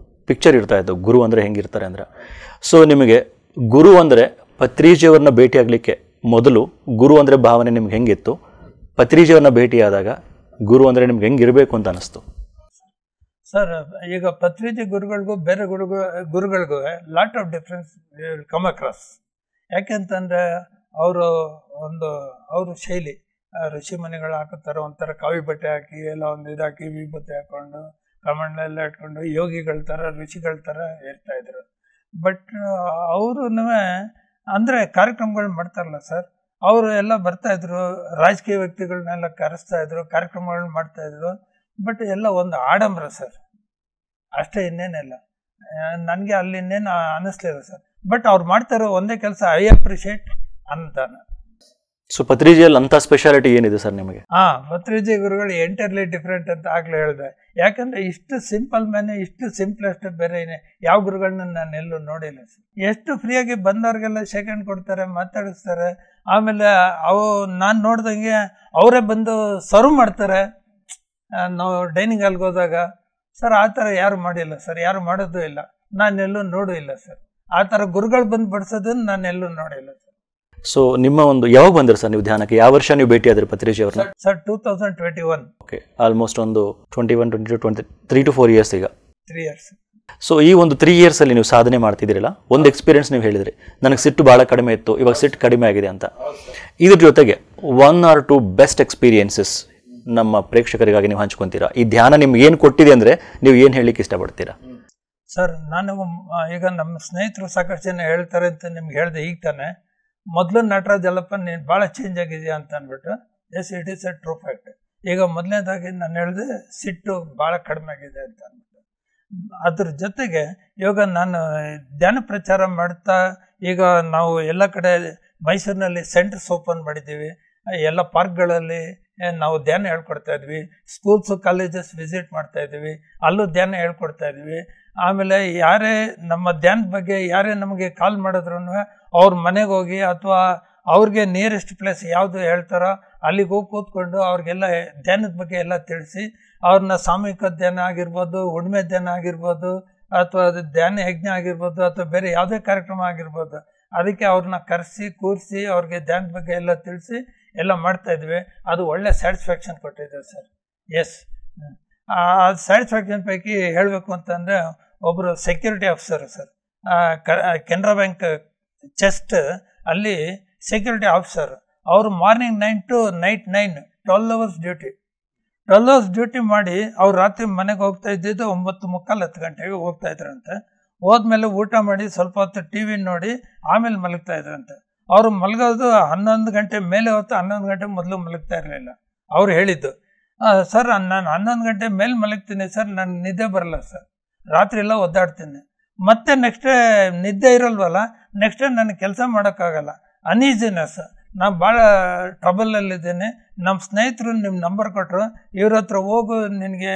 ಪಿಕ್ಚರ್ ಇರ್ತಾ ಇತ್ತು, ಗುರು ಅಂದರೆ ಹೆಂಗಿರ್ತಾರೆ ಅಂದರೆ. ಸೊ ನಿಮಗೆ ಗುರು ಅಂದರೆ ಪತ್ರಿಜಿಯವ್ರನ್ನ ಭೇಟಿಯಾಗಲಿಕ್ಕೆ ಮೊದಲು ಗುರು ಅಂದರೆ ಭಾವನೆ ನಿಮ್ಗೆ ಹೆಂಗಿತ್ತು? ಪತ್ರಿಜಿಯವ್ರನ್ನ ಭೇಟಿಯಾದಾಗ ಗುರು ಅಂದರೆ ನಿಮ್ಗೆ ಹೆಂಗಿರಬೇಕು ಅಂತ ಅನ್ನಿಸ್ತು? ಸರ್ ಈಗ ಪತ್ರಿಜಿ ಗುರುಗಳಿಗೂ ಬೇರೆ ಗುರುಗಳಿಗೂ lot of difference will come across. ಯಾಕೆಂತಂದರೆ ಅವ್ರ ಶೈಲಿ ಋಷಿ ಮನೆಗಳು ಹಾಕುತ್ತಾರೆ, ಒಂಥರ ಕಾವಿ ಬಟ್ಟೆ ಹಾಕಿ ಎಲ್ಲ ಒಂದು ಇದಾಕಿ ವಿಭೂತಿ ಹಾಕೊಂಡು ಕಮಂಡಲೆಲ್ಲ ಇಟ್ಕೊಂಡು ಯೋಗಿಗಳ ಥರ ಋಷಿಗಳ ಥರ ಇರ್ತಾಯಿದ್ರು. ಬಟ್ ಅವರು ಅಂದರೆ ಕಾರ್ಯಕ್ರಮಗಳು ಮಾಡ್ತಾರಲ್ಲ ಸರ್, ಅವರು ಎಲ್ಲ ಬರ್ತಾಯಿದ್ರು, ರಾಜಕೀಯ ವ್ಯಕ್ತಿಗಳನ್ನೆಲ್ಲ ಕರೆಸ್ತಾಯಿದ್ರು, ಕಾರ್ಯಕ್ರಮಗಳನ್ನ ಮಾಡ್ತಾಯಿದ್ರು. ಬಟ್ ಎಲ್ಲ ಒಂದು ಆಡಂಬರ ಸರ್, ಅಷ್ಟೇ, ಇನ್ನೇನಿಲ್ಲ. ನನಗೆ ಅಲ್ಲಿ ಇನ್ನೇನು ಅನ್ನಿಸ್ಲಿಲ್ಲ ಸರ್. ಬಟ್ ಅವ್ರು ಮಾಡ್ತಾರೋ ಒಂದೇ ಕೆಲಸ, ಐ ಅಪ್ರಿಷಿಯೇಟ್ ಅನುದಾನ. ಸೊ ಪತ್ರಿಜಿಯಲ್ಲಿ ಅಂತ ಸ್ಪೆಷಾಲಿಟಿ ಏನಿದೆ ಸರ್ ನಿಮಗೆ? ಪತ್ರಿಜಿ ಗುರುಗಳು ಎಂಟರ್ಲಿ ಡಿಫ್ರೆಂಟ್ ಅಂತ ಆಗಲೇ ಹೇಳಿದೆ. ಯಾಕಂದರೆ ಇಷ್ಟು ಸಿಂಪಲ್ ಮ್ಯಾನೆ, ಇಷ್ಟು ಸಿಂಪ್ಲೆಸ್ಟ್ ಬೇರೆ ಯಾವ ಗುರುಗಳನ್ನ ನಾನು ಎಲ್ಲೂ ನೋಡಿಲ್ಲ ಸರ್. ಎಷ್ಟು ಫ್ರೀಯಾಗಿ ಬಂದವ್ರಿಗೆಲ್ಲ ಸೆಕೆಂಡ್ ಕೊಡ್ತಾರೆ, ಮಾತಾಡಿಸ್ತಾರೆ. ಆಮೇಲೆ ನಾನು ನೋಡ್ದಂಗೆ ಅವರೇ ಬಂದು ಸರ್ವ್ ಮಾಡ್ತಾರೆ ನಾವು ಡೈನಿಂಗ್ ಹಾಲ್ಗೆ ಹೋದಾಗ. ಸರ್ ಆ ಥರ ಯಾರು ಮಾಡಿಲ್ಲ ಸರ್, ಯಾರು ಮಾಡೋದು ಇಲ್ಲ, ನಾನೆಲ್ಲೂ ನೋಡೂ ಇಲ್ಲ ಸರ್. ಆ ಥರ ಗುರುಗಳು ಬಂದು ಬಡಿಸೋದನ್ನು ನಾನೆಲ್ಲೂ ನೋಡಿಲ್ಲ ಸರ್. ಸೊ ನಿಮ್ಮ ಒಂದು ಯಾವಾಗ ಬಂದಿರಿ ಸರ್ ನೀವು ಧ್ಯಾನಕ್ಕೆ? ಯಾವ ವರ್ಷ ನೀವು ಭೇಟಿ ಆದ್ರಿ ಪತ್ರಿಜಿ ಅವ್ರನ್ನ? ಸರ್ 2021. ಓಕೆ, ಆಲ್ಮೋಸ್ಟ್ ಒಂದು 21, 22, 3 to 4 years ಈಗ. 3 years. ಸೊ ಈ ಒಂದು 3 years ಅಲ್ಲಿ ನೀವು ಸಾಧನೆ ಮಾಡ್ತಿದ್ದೀರಲ್ಲ, ಒಂದು ಎಕ್ಸ್ಪೀರಿಯನ್ಸ್ ನೀವು ಹೇಳಿದ್ರಿ, ನನಗೆ ಸಿಟ್ಟು ಭಾಳ ಕಡಿಮೆ ಇತ್ತು, ಇವಾಗ ಸಿಟ್ಟು ಕಡಿಮೆ ಆಗಿದೆ ಅಂತ. ಇದ್ರ ಜೊತೆಗೆ 1 or 2 ಬೆಸ್ಟ್ ಎಕ್ಸ್ಪೀರಿಯನ್ಸಸ್ ನಮ್ಮ ಪ್ರೇಕ್ಷಕರಿಗಾಗಿ ನೀವು ಹಂಚ್ಕೊತೀರಾ? ಈ ಧ್ಯಾನ ನಿಮ್ಗೆ ಏನು ಕೊಟ್ಟಿದೆ ಅಂದರೆ ನೀವು ಏನು ಹೇಳಲಿಕ್ಕೆ ಇಷ್ಟಪಡ್ತೀರಾ? ಸರ್ ನಾನು ಈಗ ನಮ್ಮ ಸ್ನೇಹಿತರು ಸಾಕಷ್ಟು ಜನ ಹೇಳ್ತಾರೆ ಅಂತ ನಿಮ್ಗೆ ಹೇಳಿದೆ ಈಗ ತಾನೆ. ಮೊದಲು ನಟರಾಜ್ ಅಲ್ಲಪ್ಪ ನೀನು ಭಾಳ ಚೇಂಜ್ ಆಗಿದೆಯಾ ಅಂತ ಅಂದ್ಬಿಟ್ಟು. Yes, it is a true fact. ಈಗ ಮೊದಲನೇದಾಗಿ ನಾನು ಹೇಳಿದೆ ಸಿಟ್ಟು ಭಾಳ ಕಡಿಮೆ ಆಗಿದೆ ಅಂತ ಅಂದ್ಬಿಟ್ಟು. ಅದ್ರ ಜೊತೆಗೆ ಇವಾಗ ನಾನು ಧ್ಯಾನ ಪ್ರಚಾರ ಮಾಡ್ತಾ ಈಗ ನಾವು ಎಲ್ಲ ಕಡೆ ಮೈಸೂರಿನಲ್ಲಿ ಸೆಂಟರ್ಸ್ ಓಪನ್ ಮಾಡಿದ್ದೀವಿ, ಎಲ್ಲ ಪಾರ್ಕ್ಗಳಲ್ಲಿ ನಾವು ಧ್ಯಾನ ಹೇಳ್ಕೊಡ್ತಾ ಇದ್ವಿ, ಸ್ಕೂಲ್ಸು ಕಾಲೇಜಸ್ ವಿಸಿಟ್ ಮಾಡ್ತಾ ಇದ್ವಿ, ಅಲ್ಲೂ ಧ್ಯಾನ ಹೇಳ್ಕೊಡ್ತಾ ಇದ್ವಿ. ಆಮೇಲೆ ಯಾರೇ ನಮ್ಮ ಧ್ಯಾನದ ಬಗ್ಗೆ ಯಾರೇ ನಮಗೆ ಕಾಲ್ ಮಾಡಿದ್ರು ಅವ್ರ ಮನೆಗೆ ಹೋಗಿ ಅಥವಾ ಅವ್ರಿಗೆ ನಿಯರೆಸ್ಟ್ ಪ್ಲೇಸ್ ಯಾವುದು ಹೇಳ್ತಾರೋ ಅಲ್ಲಿಗೆ ಹೋಗಿ ಕೂತ್ಕೊಂಡು ಅವ್ರಿಗೆಲ್ಲ ಧ್ಯಾನದ ಬಗ್ಗೆ ಎಲ್ಲ ತಿಳಿಸಿ, ಅವ್ರನ್ನ ಸಾಮೂಹಿಕ ಧ್ಯಾನ ಆಗಿರ್ಬೋದು, ಉಣ್ಮೆ ಧ್ಯಾನ ಆಗಿರ್ಬೋದು, ಅಥವಾ ಅದು ಧ್ಯಾನ ಯಜ್ಞ ಆಗಿರ್ಬೋದು, ಅಥವಾ ಬೇರೆ ಯಾವುದೇ ಕಾರ್ಯಕ್ರಮ ಆಗಿರ್ಬೋದು, ಅದಕ್ಕೆ ಅವ್ರನ್ನ ಕರೆಸಿ ಕೂರಿಸಿ ಅವ್ರಿಗೆ ಧ್ಯಾನದ ಬಗ್ಗೆ ಎಲ್ಲ ತಿಳಿಸಿ ಎಲ್ಲ ಮಾಡ್ತಾಯಿದ್ವಿ. ಅದು ಒಳ್ಳೆ ಸ್ಯಾಟಿಸ್ಫ್ಯಾಕ್ಷನ್ ಕೊಟ್ಟಿದೆ ಸರ್. ಎಸ್, ಆ ಸ್ಯಾಟಿಸ್ಫ್ಯಾಕ್ಷನ್ ಪೈಕಿ ಹೇಳಬೇಕು ಅಂತಂದರೆ ಒಬ್ಬರು security officer sir, Canara bank chest ಅಲ್ಲಿ ಸೆಕ್ಯೂರಿಟಿ ಆಫೀಸರ್. ಅವರು morning 9 to night 9, 12 hours duty. 12 hours duty ಮಾಡಿ ಅವ್ರು ರಾತ್ರಿ ಮನೆಗೆ ಹೋಗ್ತಾ ಇದ್ದಿದ್ದು 9:45, 10 ಗಂಟೆಗೆ ಹೋಗ್ತಾ ಇದ್ರಂತೆ. ಹೋದ್ಮೇಲೆ ಊಟ ಮಾಡಿ ಸ್ವಲ್ಪ ಹೊತ್ತು ಟಿ ವಿ ನೋಡಿ ಆಮೇಲೆ ಮಲಗ್ತಾ ಇದ್ರಂತೆ. ಅವರು ಮಲಗೋದು 11 ಗಂಟೆ ಮೇಲೆ ಹೊತ್ತು, 11 ಗಂಟೆ ಮೊದಲು ಮಲಗ್ತಾ ಇರಲಿಲ್ಲ. ಅವ್ರು ಹೇಳಿದ್ದು, ಸರ್ ನಾನು 11 ಗಂಟೆ ಮೇಲೆ ಮಲಗ್ತೀನಿ ಸರ್, ನನಗೆ ನಿದ್ದೆ ಬರಲ್ಲ ಸರ್, ರಾತ್ರಿ ಎಲ್ಲ ಒದ್ದಾಡ್ತೀನಿ, ಮತ್ತೆ ನೆಕ್ಸ್ಟ್ ಡೇ ನಿದ್ದೆ ಇರಲ್ವಲ್ಲ, ನೆಕ್ಸ್ಟ್ ಡೇ ನನಗೆ ಕೆಲಸ ಮಾಡೋಕ್ಕಾಗಲ್ಲ, ಅನ್ಈಸಿನೆಸ್, ನಾನು ಭಾಳ ಟ್ರಬಲಲ್ಲಿದ್ದೀನಿ. ನಮ್ಮ ಸ್ನೇಹಿತರು ನಿಮ್ಮ ನಂಬರ್ ಕೊಟ್ಟರು, ಇವ್ರ ಹತ್ರ ಹೋಗು ನಿನಗೆ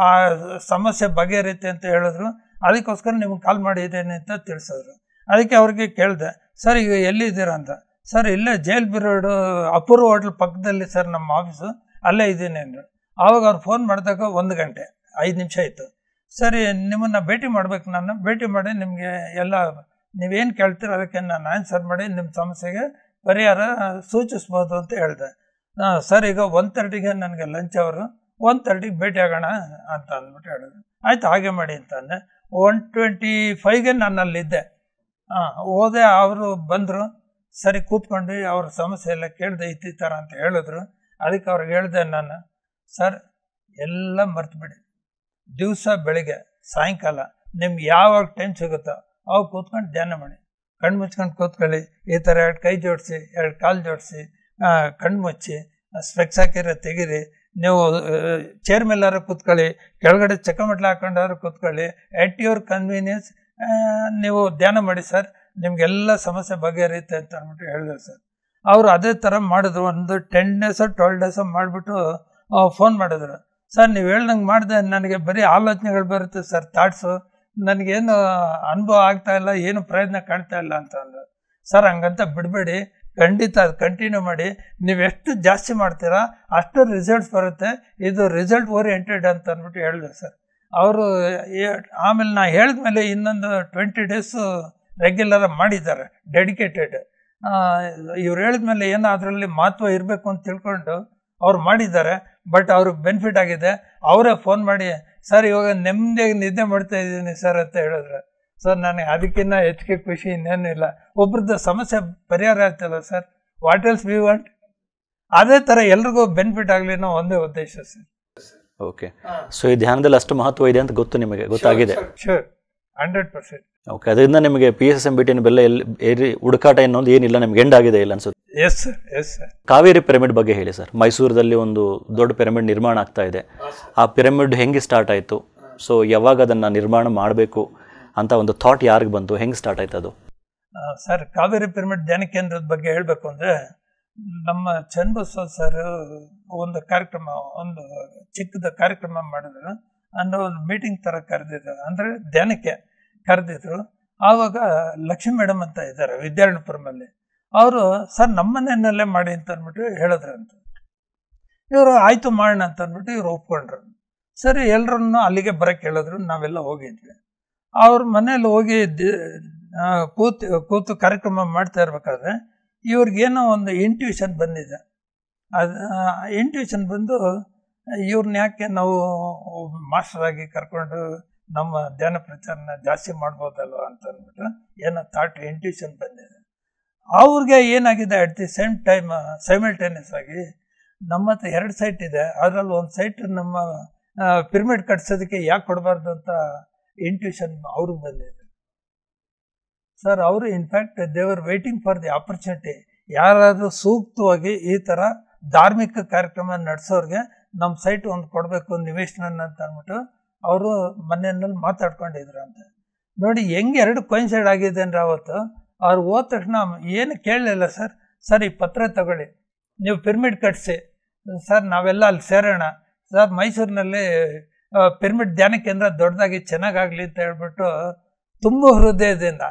ಆ ಸಮಸ್ಯೆ ಬಗೆಹರಿಯುತ್ತೆ ಅಂತ ಹೇಳಿದ್ರು, ಅದಕ್ಕೋಸ್ಕರ ನಿಮ್ಗೆ ಕಾಲ್ ಮಾಡಿದ್ದೇನೆ ಅಂತ ತಿಳಿಸಿದ್ರು. ಅದಕ್ಕೆ ಅವ್ರಿಗೆ ಕೇಳಿದೆ, ಸರ್ ಈಗ ಎಲ್ಲಿದ್ದೀರಾ ಅಂತ. ಸರ್ ಇಲ್ಲೇ ಜೈಲ್ ಬಿರೋಡು ಅಪೂರ್ವ ಹೋಟ್ಲ್ ಪಕ್ಕದಲ್ಲಿ ಸರ್ ನಮ್ಮ ಆಫೀಸು, ಅಲ್ಲೇ ಇದ್ದೀನಿ ಅಂದರು. ಆವಾಗ ಅವ್ರು ಫೋನ್ ಮಾಡಿದಾಗ 1 ಗಂಟೆ 5 ನಿಮಿಷ ಆಯಿತು. ಸರಿ, ನಿಮ್ಮನ್ನು ಭೇಟಿ ಮಾಡ್ಬೇಕು, ನಾನು ಭೇಟಿ ಮಾಡಿ ನಿಮಗೆ ಎಲ್ಲ ನೀವೇನು ಕೇಳ್ತೀರೋ ಅದಕ್ಕೆ ನಾನು ಆನ್ಸರ್ ಮಾಡಿ ನಿಮ್ಮ ಸಮಸ್ಯೆಗೆ ಪರಿಹಾರ ಸೂಚಿಸ್ಬೋದು ಅಂತ ಹೇಳಿದೆ. ಸರ್ ಈಗ 1:30ಗೆ ನನಗೆ ಲಂಚ್ ಅವರು, 1:30ಗೆ ಭೇಟಿ ಆಗೋಣ ಅಂತ ಅಂದ್ಬಿಟ್ಟು ಹೇಳಿದ್ರು. ಆಯಿತು ಹಾಗೆ ಮಾಡಿ ಅಂತ ಅಂದೆ. 1:25ಗೆ ನಾನು ಅಲ್ಲಿದ್ದೆ. ಹೋದೆ, ಅವರು ಬಂದರು, ಸರಿ ಕೂತ್ಕೊಂಡು ಅವ್ರ ಸಮಸ್ಯೆ ಎಲ್ಲ ಕೇಳಿದೆ, ಈ ಥರ ಅಂತ ಹೇಳಿದ್ರು. ಅದಕ್ಕೆ ಅವ್ರಿಗೆ ಹೇಳಿದೆ ನಾನು, ಸರ್ ಎಲ್ಲ ಮರ್ತುಬಿಡಿ, ದಿವಸ ಬೆಳಿಗ್ಗೆ ಸಾಯಂಕಾಲ ನಿಮ್ಗೆ ಯಾವಾಗ ಟೈಮ್ ಸಿಗುತ್ತೋ ಅವಾಗ ಕೂತ್ಕೊಂಡು ಧ್ಯಾನ ಮಾಡಿ, ಕಣ್ಣು ಮುಚ್ಕೊಂಡು ಕೂತ್ಕೊಳ್ಳಿ, ಈ ಥರ 2 ಕೈ ಜೋಡಿಸಿ 2 ಕಾಲು ಜೋಡಿಸಿ ಕಣ್ಣು ಮುಚ್ಚಿ ಸ್ಪೆಕ್ಸ್ ಹಾಕಿರೋ ತೆಗೀರಿ, ನೀವು ಚೇರ್ ಮೇಲಾರು ಕೂತ್ಕೊಳ್ಳಿ, ಕೆಳಗಡೆ ಚಕ್ಕಮಟ್ಲು ಹಾಕೊಂಡಾದ್ರು ಕೂತ್ಕೊಳ್ಳಿ, ಎಟ್ ಯುವರ್ ಕನ್ವೀನಿಯನ್ಸ್ ನೀವು ಧ್ಯಾನ ಮಾಡಿ ಸರ್, ನಿಮಗೆಲ್ಲ ಸಮಸ್ಯೆ ಬಗೆಹರಿಯುತ್ತೆ ಅಂತ ಅಂದ್ಬಿಟ್ಟು ಹೇಳಿದೆ ಸರ್. ಅವರು ಅದೇ ಥರ ಮಾಡಿದ್ರು. ಒಂದು 10 days 12 days ಮಾಡಿಬಿಟ್ಟು ಫೋನ್ ಮಾಡಿದ್ರು, ಸರ್ ನೀವು ಹೇಳ್ದಂಗೆ ಮಾಡಿದೆ, ನನಗೆ ಬರೀ ಆಲೋಚನೆಗಳು ಬರುತ್ತೆ ಸರ್, ಥಾಟ್ಸು, ನನಗೇನು ಅನುಭವ ಆಗ್ತಾ ಇಲ್ಲ, ಏನು ಪ್ರಯತ್ನ ಕಾಣ್ತಾ ಇಲ್ಲ ಅಂತ ಅಂದರು. ಸರ್ ಹಂಗಂತ ಬಿಡಬೇಡಿ, ಖಂಡಿತ ಅದು ಕಂಟಿನ್ಯೂ ಮಾಡಿ, ನೀವು ಎಷ್ಟು ಜಾಸ್ತಿ ಮಾಡ್ತೀರಾ ಅಷ್ಟು ರಿಸಲ್ಟ್ಸ್ ಬರುತ್ತೆ, ಇದು ರಿಸಲ್ಟ್ ಓರಿಯೆಂಟೆಡ್ ಅಂತ ಅಂದ್ಬಿಟ್ಟು ಹೇಳಿದೆ ಸರ್. ಅವರು ಆಮೇಲೆ ನಾ ಹೇಳಿದ್ಮೇಲೆ ಇನ್ನೊಂದು 20 days ರೆಗ್ಯುಲರ್ ಮಾಡಿದ್ದಾರೆ, ಡೆಡಿಕೇಟೆಡ್. ಇವ್ರು ಹೇಳಿದ್ಮೇಲೆ ಏನೋ ಅದರಲ್ಲಿ ಮಹತ್ವ ಇರಬೇಕು ಅಂತ ತಿಳ್ಕೊಂಡು ಅವ್ರು ಮಾಡಿದ್ದಾರೆ. ಬಟ್ ಅವ್ರಿಗೆ ಬೆನಿಫಿಟ್ ಆಗಿದೆ. ಅವರೇ ಫೋನ್ ಮಾಡಿ ಸರ್ ಇವಾಗ ನೆಮ್ಮದಿಯಾಗಿ ನಿದ್ದೆ ಮಾಡ್ತಾ ಇದ್ದೀನಿ ಸರ್ ಅಂತ ಹೇಳಿದ್ರೆ, ಸರ್ ನನಗೆ ಅದಕ್ಕಿಂತ ಹೆಚ್ಚಿಗೆ ಖುಷಿ ಇನ್ನೇನು ಇಲ್ಲ. ಒಬ್ರದ್ದು ಸಮಸ್ಯೆ ಪರಿಹಾರ ಆಗ್ತಲ್ಲ sir, what else we want. ಅದೇ ಥರ ಎಲ್ರಿಗೂ ಬೆನಿಫಿಟ್ ಆಗಲಿ ಅನ್ನೋ ಒಂದೇ ಉದ್ದೇಶ ಸರ್. ಓಕೆ, ಸೊ ಈ ಧ್ಯಾನದಲ್ಲಿ ಅಷ್ಟು ಮಹತ್ವ ಇದೆ ಅಂತ ನಿಮಗೆ ಗೊತ್ತಾಗಿದೆ. ಶೂರ್, 100%. ಓಕೆ, ಅದರಿಂದ ನಿಮಗೆ PSSMBT ಬೆಲ್ಲ ಏರಿ ಹುಡುಕಾಟ ಅನ್ನೋದು ಏನಿಲ್ಲ, ನಿಮ್ಗೆ ಎಂಡ್ ಆಗಿದೆ ಇಲ್ಲ ಅನ್ಸುತ್ತೆ. Yes sir, yes sir. Kaveri pyramid ಬಗ್ಗೆ ಹೇಳಿ ಸರ್. ಮೈಸೂರಲ್ಲಿ ಒಂದು ದೊಡ್ಡ ಪಿರಮಿಡ್ ನಿರ್ಮಾಣ ಆಗ್ತಾ ಇದೆ. ಆ ಪಿರಮಿಡ್ ಹೆಂಗೆ ಸ್ಟಾರ್ಟ್ ಆಯಿತು? ಸೊ ಯಾವಾಗ ಅದನ್ನು ನಿರ್ಮಾಣ ಮಾಡಬೇಕು ಅಂತ ಒಂದು ಥಾಟ್ ಯಾರಿಗೆ ಬಂತು? ಹೆಂಗೆ ಸ್ಟಾರ್ಟ್ ಆಯ್ತು ಅದು? ಸರ್, ಕಾವೇರಿ ಪಿರಮಿಡ್ ಧ್ಯಾನ ಕೇಂದ್ರದ ಬಗ್ಗೆ ಹೇಳಬೇಕು ಅಂದರೆ, ನಮ್ಮ ಚನ್ನಬಸವ ಸರ್ ಒಂದು ಕಾರ್ಯಕ್ರಮ, ಒಂದು ಚಿಕ್ಕದ ಕಾರ್ಯಕ್ರಮ ಮಾಡಿದ್ರು. ಅಂದ್ರೆ ಒಂದು ಮೀಟಿಂಗ್ ಥರ ಕರೆದಿದ್ರು, ಅಂದರೆ ಧ್ಯಾನಕ್ಕೆ ಕರೆದಿದ್ರು. ಆವಾಗ ಲಕ್ಷ್ಮೀ ಮೇಡಮ್ ಅಂತ ಇದ್ದಾರೆ ವಿದ್ಯಾರಣ್ಯಪುರಮಲ್ಲಿ. ಅವರು ಸರ್ ನಮ್ಮ ಮನೆಯಲ್ಲೇ ಮಾಡಿ ಅಂತ ಅಂದ್ಬಿಟ್ಟು ಹೇಳಿದ್ರಂತ. ಇವರು ಆಯಿತು ಮಾಡೋಣ ಅಂತ ಅಂದ್ಬಿಟ್ಟು ಇವ್ರು ಒಪ್ಕೊಂಡ್ರು. ಸರಿ, ಎಲ್ಲರನ್ನು ಅಲ್ಲಿಗೆ ಬರೋಕ್ಕೆ ಹೇಳಿದ್ರು. ನಾವೆಲ್ಲ ಹೋಗಿದ್ವಿ. ಅವ್ರ ಮನೇಲಿ ಹೋಗಿ ಕೂತು ಕಾರ್ಯಕ್ರಮ ಮಾಡ್ತಾ ಇರ್ಬೇಕಾದ್ರೆ ಇವ್ರಿಗೇನೋ ಒಂದು ಇಂಟ್ಯೂಷನ್ ಬಂದಿದೆ. ಅದು ಇಂಟ್ಯೂಷನ್ ಬಂದು ಇವ್ರನ್ನ ಯಾಕೆ ನಾವು ಮಾಸ್ಟರ್ ಆಗಿ ಕರ್ಕೊಂಡು ನಮ್ಮ ಧ್ಯಾನ ಪ್ರಚಾರನ ಜಾಸ್ತಿ ಮಾಡ್ಬೋದಲ್ವ ಅಂತ ಅಂದ್ಬಿಟ್ಟು ಏನೋ ಥಾಟ್ ಇಂಟ್ಯೂಷನ್ ಬಂದಿದೆ. ಅವ್ರಿಗೆ ಏನಾಗಿದೆ, at the same time simultaneous ಆಗಿ ನಮ್ಮ ಹತ್ರ 2 ಸೈಟ್ ಇದೆ. ಅದರಲ್ಲಿ ಒಂದು ಸೈಟ್ ನಮ್ಮ ಪಿರಮಿಡ್ ಕಟ್ಸೋದಕ್ಕೆ ಯಾಕೆ ಕೊಡಬಾರ್ದು ಅಂತ ಇಂಟ್ಯೂಷನ್ ಅವ್ರಿಗೆ ಬಂದಿದೆ ಸರ್. ಅವರು ಇನ್ಫ್ಯಾಕ್ಟ್ ದೇವರ್ ವೇಟಿಂಗ್ ಫಾರ್ ದಿ ಆಪರ್ಚುನಿಟಿ. ಯಾರಾದರೂ ಸೂಕ್ತವಾಗಿ ಈ ಥರ ಧಾರ್ಮಿಕ ಕಾರ್ಯಕ್ರಮ ನಡೆಸೋರಿಗೆ ನಮ್ಮ ಸೈಟ್ ಒಂದು ಕೊಡಬೇಕು ನಿವೇಶನ ಅಂತ ಅಂದ್ಬಿಟ್ಟು ಅವರು ಮನೆಯಲ್ಲಿ ಮಾತಾಡ್ಕೊಂಡಿದ್ರು ಅಂತ. ನೋಡಿ ಹೆಂಗೆ 2 ಕೋಯಿನ್ಸೈಡ್ ಆಗಿದೆ ಅಂದರೆ, ಅವತ್ತು ಅವ್ರು ಹೋದ ತಕ್ಷಣ ಏನು ಕೇಳಲಿಲ್ಲ ಸರ್. ಸರ್, ಈ ಪತ್ರ ತಗೊಳ್ಳಿ, ನೀವು ಪಿರಮಿಡ್ ಕಟ್ಟಿಸಿ ಸರ್, ನಾವೆಲ್ಲ ಅಲ್ಲಿ ಸೇರೋಣ ಸರ್, ಮೈಸೂರಿನಲ್ಲಿ ಪಿರಮಿಡ್ ಧ್ಯಾನ ಕೇಂದ್ರ ದೊಡ್ಡದಾಗಿ ಚೆನ್ನಾಗಾಗಲಿ ಅಂತ ಹೇಳ್ಬಿಟ್ಟು ತುಂಬ ಹೃದಯದಿಂದ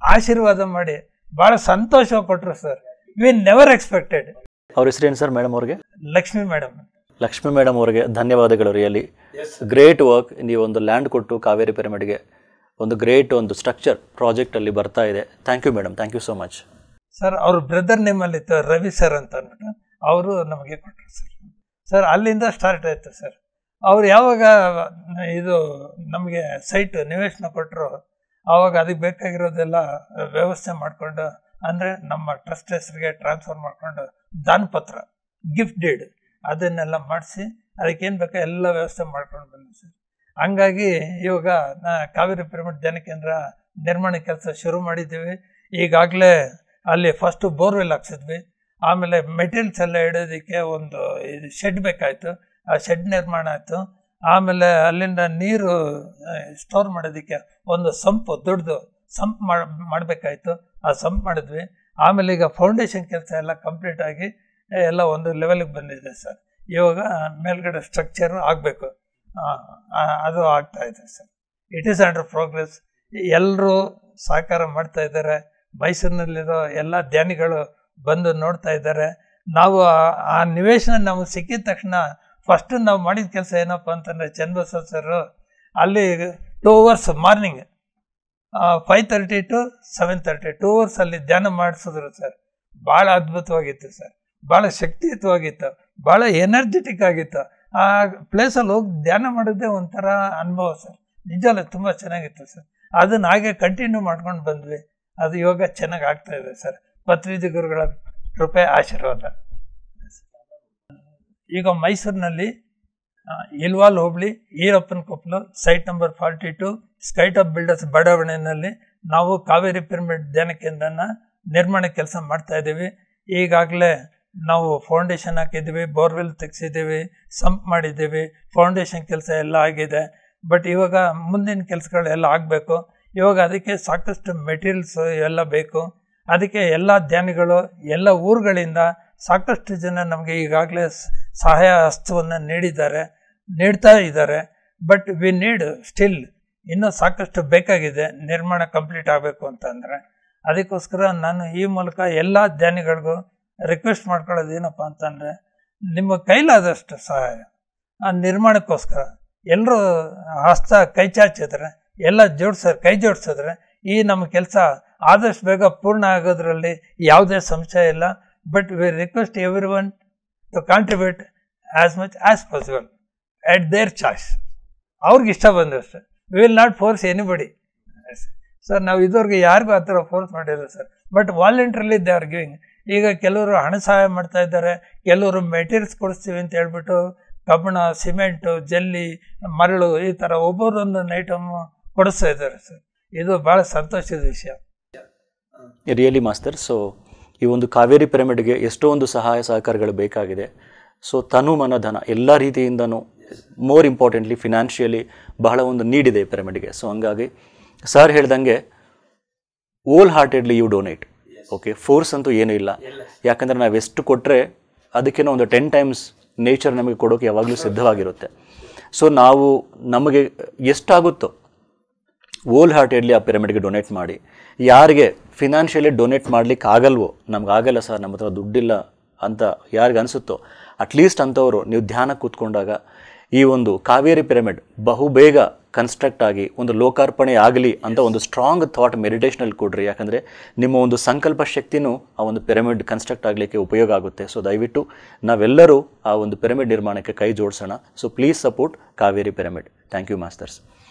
ಆಶೀರ್ವಾದ ಮಾಡಿ ಭಾಳ ಸಂತೋಷ ಕೊಟ್ಟರು ಸರ್. We never expected. ಅವ್ರ ಹೆಸರೇನು ಸರ್ ಮೇಡಮ್ ಅವ್ರಿಗೆ? ಲಕ್ಷ್ಮೀ ಮೇಡಮ್. ಲಕ್ಷ್ಮೀ ಮೇಡಮ್ ಅವರಿಗೆ ಧನ್ಯವಾದಗಳು. Really great work. ನೀವು ಒಂದು ಲ್ಯಾಂಡ್ ಕೊಟ್ಟು ಕಾವೇರಿ ಪಿರಮಿಡ್ಗೆ ಒಂದು ಗ್ರೇಟ್ ಒಂದು ಸ್ಟ್ರಕ್ಚರ್ ಪ್ರಾಜೆಕ್ಟಲ್ಲಿ ಬರ್ತಾ ಇದೆ. Thank you madam, thank you so much. Sir, ಅವ್ರ ಬ್ರದರ್ ನೇಮಲ್ಲಿತ್ತು ರವಿ ಸರ್ ಅಂತ ಅಂದ್ಬಿಟ್ಟು ಅವರು ನಮಗೆ ಕೊಟ್ಟರು ಸರ್. ಸರ್, ಅಲ್ಲಿಂದ ಸ್ಟಾರ್ಟ್ ಆಯಿತು ಸರ್. ಅವ್ರು ಯಾವಾಗ ಇದು ನಮಗೆ ಸೈಟ್ ನಿವೇಶನ ಕೊಟ್ಟರು, ಆವಾಗ ಅದಕ್ಕೆ ಬೇಕಾಗಿರೋದೆಲ್ಲ ವ್ಯವಸ್ಥೆ ಮಾಡಿಕೊಂಡು, ಅಂದರೆ ನಮ್ಮ ಟ್ರಸ್ಟ್ ಹೆಸರಿಗೆ ಟ್ರಾನ್ಸ್ಫರ್ ಮಾಡಿಕೊಂಡು ದಾನಪತ್ರ, ಗಿಫ್ಟ್ ಡೀಡ್ ಅದನ್ನೆಲ್ಲ ಮಾಡಿಸಿ ಅದಕ್ಕೇನು ಬೇಕೋ ಎಲ್ಲ ವ್ಯವಸ್ಥೆ ಮಾಡ್ಕೊಂಡು ಬಂದ್ವಿ ಸರ್. ಹಂಗಾಗಿ ಇವಾಗ ಕಾವೇರಿ ಪಿರಮಿಡ್ ಧ್ಯಾನ ಕೇಂದ್ರ ನಿರ್ಮಾಣ ಕೆಲಸ ಶುರು ಮಾಡಿದ್ದೀವಿ. ಈಗಾಗಲೇ ಅಲ್ಲಿ ಫಸ್ಟು ಬೋರ್ವೆಲ್ ಹಾಕ್ಸಿದ್ವಿ. ಆಮೇಲೆ ಮೆಟೀರಿಯಲ್ಸ್ ಎಲ್ಲ ಇಡೋದಕ್ಕೆ ಒಂದು ಇದು ಶೆಡ್ ಬೇಕಾಯಿತು, ಆ ಶೆಡ್ ನಿರ್ಮಾಣ ಆಯಿತು. ಆಮೇಲೆ ಅಲ್ಲಿಂದ ನೀರು ಸ್ಟೋರ್ ಮಾಡೋದಕ್ಕೆ ಒಂದು ಸಂಪು, ದೊಡ್ಡದು ಸಂಪ್ ಮಾಡಬೇಕಾಯ್ತು. ಆ ಸಂಪ್ ಮಾಡಿದ್ವಿ. ಆಮೇಲೆ ಈಗ ಫೌಂಡೇಶನ್ ಕೆಲಸ ಎಲ್ಲ ಕಂಪ್ಲೀಟ್ ಆಗಿ ಎಲ್ಲ ಒಂದು ಲೆವೆಲ್ಗೆ ಬಂದಿದೆ ಸರ್. ಇವಾಗ ಮೇಲ್ಗಡೆ ಸ್ಟ್ರಕ್ಚರು ಆಗಬೇಕು, ಅದು ಆಗ್ತಾ ಇದೆ sir. It is under progress. ಎಲ್ಲರೂ ಸಹಕಾರ ಮಾಡ್ತಾ ಇದ್ದಾರೆ. ಮೈಸೂರಿನಲ್ಲಿರೋ ಎಲ್ಲ ಧ್ಯಾನಿಗಳು ಬಂದು ನೋಡ್ತಾ ಇದ್ದಾರೆ. ನಾವು ಆ ನಿವೇಶನ ನಮಗೆ ಸಿಕ್ಕಿದ ತಕ್ಷಣ ಫಸ್ಟ್ ನಾವು ಮಾಡಿದ ಕೆಲಸ ಏನಪ್ಪ ಅಂತಂದರೆ, ಚನ್ನಬಸವ ಸರ್ ಅಲ್ಲಿ 2 hours ಮಾರ್ನಿಂಗ್ 5:30 to 7:30 2 hours ಅಲ್ಲಿ ಧ್ಯಾನ ಮಾಡಿಸಿದ್ರು ಸರ್. ಭಾಳ ಅದ್ಭುತವಾಗಿತ್ತು ಸರ್, ಭಾಳ ಶಕ್ತಿಯುತವಾಗಿತ್ತು, ಭಾಳ ಎನರ್ಜೆಟಿಕ್ ಆಗಿತ್ತು. ಆ ಪ್ಲೇಸಲ್ಲಿ ಹೋಗಿ ಧ್ಯಾನ ಮಾಡೋದೇ ಒಂಥರ ಅನುಭವ ಸರ್. ನಿಜವಲ್ಲ, ತುಂಬ ಚೆನ್ನಾಗಿತ್ತು ಸರ್. ಅದನ್ನು ಹಾಗೆ ಕಂಟಿನ್ಯೂ ಮಾಡ್ಕೊಂಡು ಬಂದ್ವಿ. ಅದು ಯೋಗ ಚೆನ್ನಾಗಿ ಆಗ್ತಾ ಇದೆ ಸರ್. ಪತ್ರಿಜಿ ಗುರುಗಳ ಕೃಪೆ, ಆಶೀರ್ವಾದ. ಈಗ ಮೈಸೂರಿನಲ್ಲಿ ಇಲ್ವಾಲ್ ಹೋಬಳಿ ಈರಪ್ಪನ ಕೊಪ್ಪಲು ಸೈಟ್ ನಂಬರ್ 42 ಸ್ಕೈಟಾಪ್ ಬಿಲ್ಡರ್ಸ್ ಬಡಾವಣೆಯಲ್ಲಿ ನಾವು ಕಾವೇರಿ ಪಿರಮಿಡ್ ಧ್ಯಾನ ಕೇಂದ್ರನ ನಿರ್ಮಾಣ ಕೆಲಸ ಮಾಡ್ತಾ ಇದ್ದೀವಿ. ಈಗಾಗಲೇ ನಾವು ಫೌಂಡೇಶನ್ ಹಾಕಿದ್ದೀವಿ, ಬೋರ್ವೆಲ್ ತೆಗೆಸಿದ್ದೀವಿ, ಸಂಪ್ ಮಾಡಿದ್ದೀವಿ, ಫೌಂಡೇಶನ್ ಕೆಲಸ ಎಲ್ಲ ಆಗಿದೆ. ಬಟ್ ಇವಾಗ ಮುಂದಿನ ಕೆಲಸಗಳೆಲ್ಲ ಆಗಬೇಕು. ಇವಾಗ ಅದಕ್ಕೆ ಸಾಕಷ್ಟು ಮೆಟೀರಿಯಲ್ಸ್ ಎಲ್ಲ ಬೇಕು. ಅದಕ್ಕೆ ಎಲ್ಲ ಧ್ಯಾನಿಗಳು ಎಲ್ಲ ಊರುಗಳಿಂದ ಸಾಕಷ್ಟು ಜನ ನಮಗೆ ಈಗಾಗಲೇ ಸಹಾಯ ಹಸ್ತವನ್ನು ನೀಡ್ತಾ ಇದ್ದಾರೆ. ಬಟ್ ವಿ ನೀಡ್ ಸ್ಟಿಲ್ ಇನ್ನೂ ಸಾಕಷ್ಟು ಬೇಕಾಗಿದೆ ನಿರ್ಮಾಣ ಕಂಪ್ಲೀಟ್ ಆಗಬೇಕು ಅಂತಂದರೆ. ಅದಕ್ಕೋಸ್ಕರ ನಾನು ಈ ಮೂಲಕ ಎಲ್ಲ ಧ್ಯಾನಿಗಳಿಗೂ ರಿಕ್ವೆಸ್ಟ್ ಮಾಡ್ಕೊಳ್ಳೋದು ಏನಪ್ಪ ಅಂತಂದರೆ, ನಿಮ್ಮ ಕೈಲಾದಷ್ಟು ಸಹಾಯ ಆ ನಿರ್ಮಾಣಕ್ಕೋಸ್ಕರ ಎಲ್ಲರೂ ಹಸ್ತ ಕೈ ಚಾಚಿದ್ರೆ, ಎಲ್ಲ ಕೈ ಜೋಡಿಸಿದ್ರೆ ಈ ನಮ್ಮ ಕೆಲಸ ಆದಷ್ಟು ಬೇಗ ಪೂರ್ಣ ಆಗೋದ್ರಲ್ಲಿ ಯಾವುದೇ ಸಂಶಯ ಇಲ್ಲ. But we request every one to contribute as much as possible at their choice. ಅವ್ರಿಗೆ ಇಷ್ಟ ಬಂದಷ್ಟು. We will not force anybody sir. ನಾವು ಇದುವರೆಗೆ ಯಾರಿಗೂ ಆ ಥರ ಫೋರ್ಸ್ ಮಾಡಿಲ್ಲ sir. But voluntarily they are giving. ಈಗ ಕೆಲವರು ಹಣ ಸಹಾಯ ಮಾಡ್ತಾ ಇದ್ದಾರೆ, ಕೆಲವರು ಮೆಟೀರಿಯಲ್ಸ್ ಕೊಡಿಸ್ತೀವಿ ಅಂತ ಹೇಳ್ಬಿಟ್ಟು ಕಬ್ಬಣ, ಸಿಮೆಂಟು, ಜಲ್ಲಿ, ಮರಳು ಈ ಥರ ಒಬ್ಬರೊಂದೊಂದು ಐಟಮು ಕೊಡಿಸ್ತಾ ಇದ್ದಾರೆ ಸರ್. ಇದು ಭಾಳ ಸಂತೋಷದ ವಿಷಯ. Really master. ಸೊ ಈ ಒಂದು ಕಾವೇರಿ ಪಿರಮಿಡ್ಗೆ ಎಷ್ಟೋ ಒಂದು ಸಹಾಯ ಸಹಕಾರಗಳು ಬೇಕಾಗಿದೆ. ಸೊ ತನು ಮನ ಧನ ಎಲ್ಲ ರೀತಿಯಿಂದನೂ, ಮೋರ್ ಇಂಪಾರ್ಟೆಂಟ್ಲಿ ಫಿನಾನ್ಷಿಯಲಿ ಬಹಳ ಒಂದು ನೀಡಿದೆ ಈ ಪಿರಮಿಡ್ಗೆ. ಸೊ ಹಂಗಾಗಿ ಸರ್ ಹೇಳ್ದಂಗೆ wholeheartedly you donate. Okay, force ಅಂತೂ ಏನೂ ಇಲ್ಲ. ಯಾಕಂದರೆ ನಾವು ಎಷ್ಟು ಕೊಟ್ಟರೆ ಅದಕ್ಕೇನೋ ಒಂದು 10 times ನೇಚರ್ ನಮಗೆ ಕೊಡೋಕೆ ಯಾವಾಗಲೂ ಸಿದ್ಧವಾಗಿರುತ್ತೆ. ಸೊ ನಾವು ನಮಗೆ ಎಷ್ಟಾಗುತ್ತೋ ಓಲ್ ಹಾರ್ಟೆಡ್ಲಿ ಆ ಪಿರಮಿಡ್ಗೆ ಡೊನೇಟ್ ಮಾಡಿ. ಯಾರಿಗೆ ಫಿನಾನ್ಷಿಯಲಿ ಡೊನೇಟ್ ಮಾಡ್ಲಿಕ್ಕೆ ಆಗಲ್ವೋ, ನಮಗಾಗಲ್ಲ ಸರ್, ನಮ್ಮ ಹತ್ರ ದುಡ್ಡಿಲ್ಲ ಅಂತ ಯಾರಿಗೆ ಅನಿಸುತ್ತೋ, ಅಟ್ಲೀಸ್ಟ್ ಅಂಥವರು ನೀವು ಧ್ಯಾನ ಕೂತ್ಕೊಂಡಾಗ ಈ ಒಂದು ಕಾವೇರಿ ಪಿರಮಿಡ್ ಬಹುಬೇಗ ಕನ್ಸ್ಟ್ರಕ್ಟ್ ಆಗಿ ಒಂದು ಲೋಕಾರ್ಪಣೆ ಆಗಲಿ ಅಂತ ಒಂದು ಸ್ಟ್ರಾಂಗ್ ಥಾಟ್ ಮೆಡಿಟೇಷನಲ್ಲಿ ಕೊಡ್ರಿ. ಯಾಕಂದರೆ ನಿಮ್ಮ ಒಂದು ಸಂಕಲ್ಪ ಶಕ್ತಿನೂ ಆ ಒಂದು ಪಿರಮಿಡ್ ಕನ್ಸ್ಟ್ರಕ್ಟ್ ಆಗಲಿಕ್ಕೆ ಉಪಯೋಗ ಆಗುತ್ತೆ. ಸೊ ದಯವಿಟ್ಟು ನಾವೆಲ್ಲರೂ ಆ ಒಂದು ಪಿರಮಿಡ್ ನಿರ್ಮಾಣಕ್ಕೆ ಕೈ ಜೋಡಿಸೋಣ. So please support Kaveri pyramid. Thank you masters.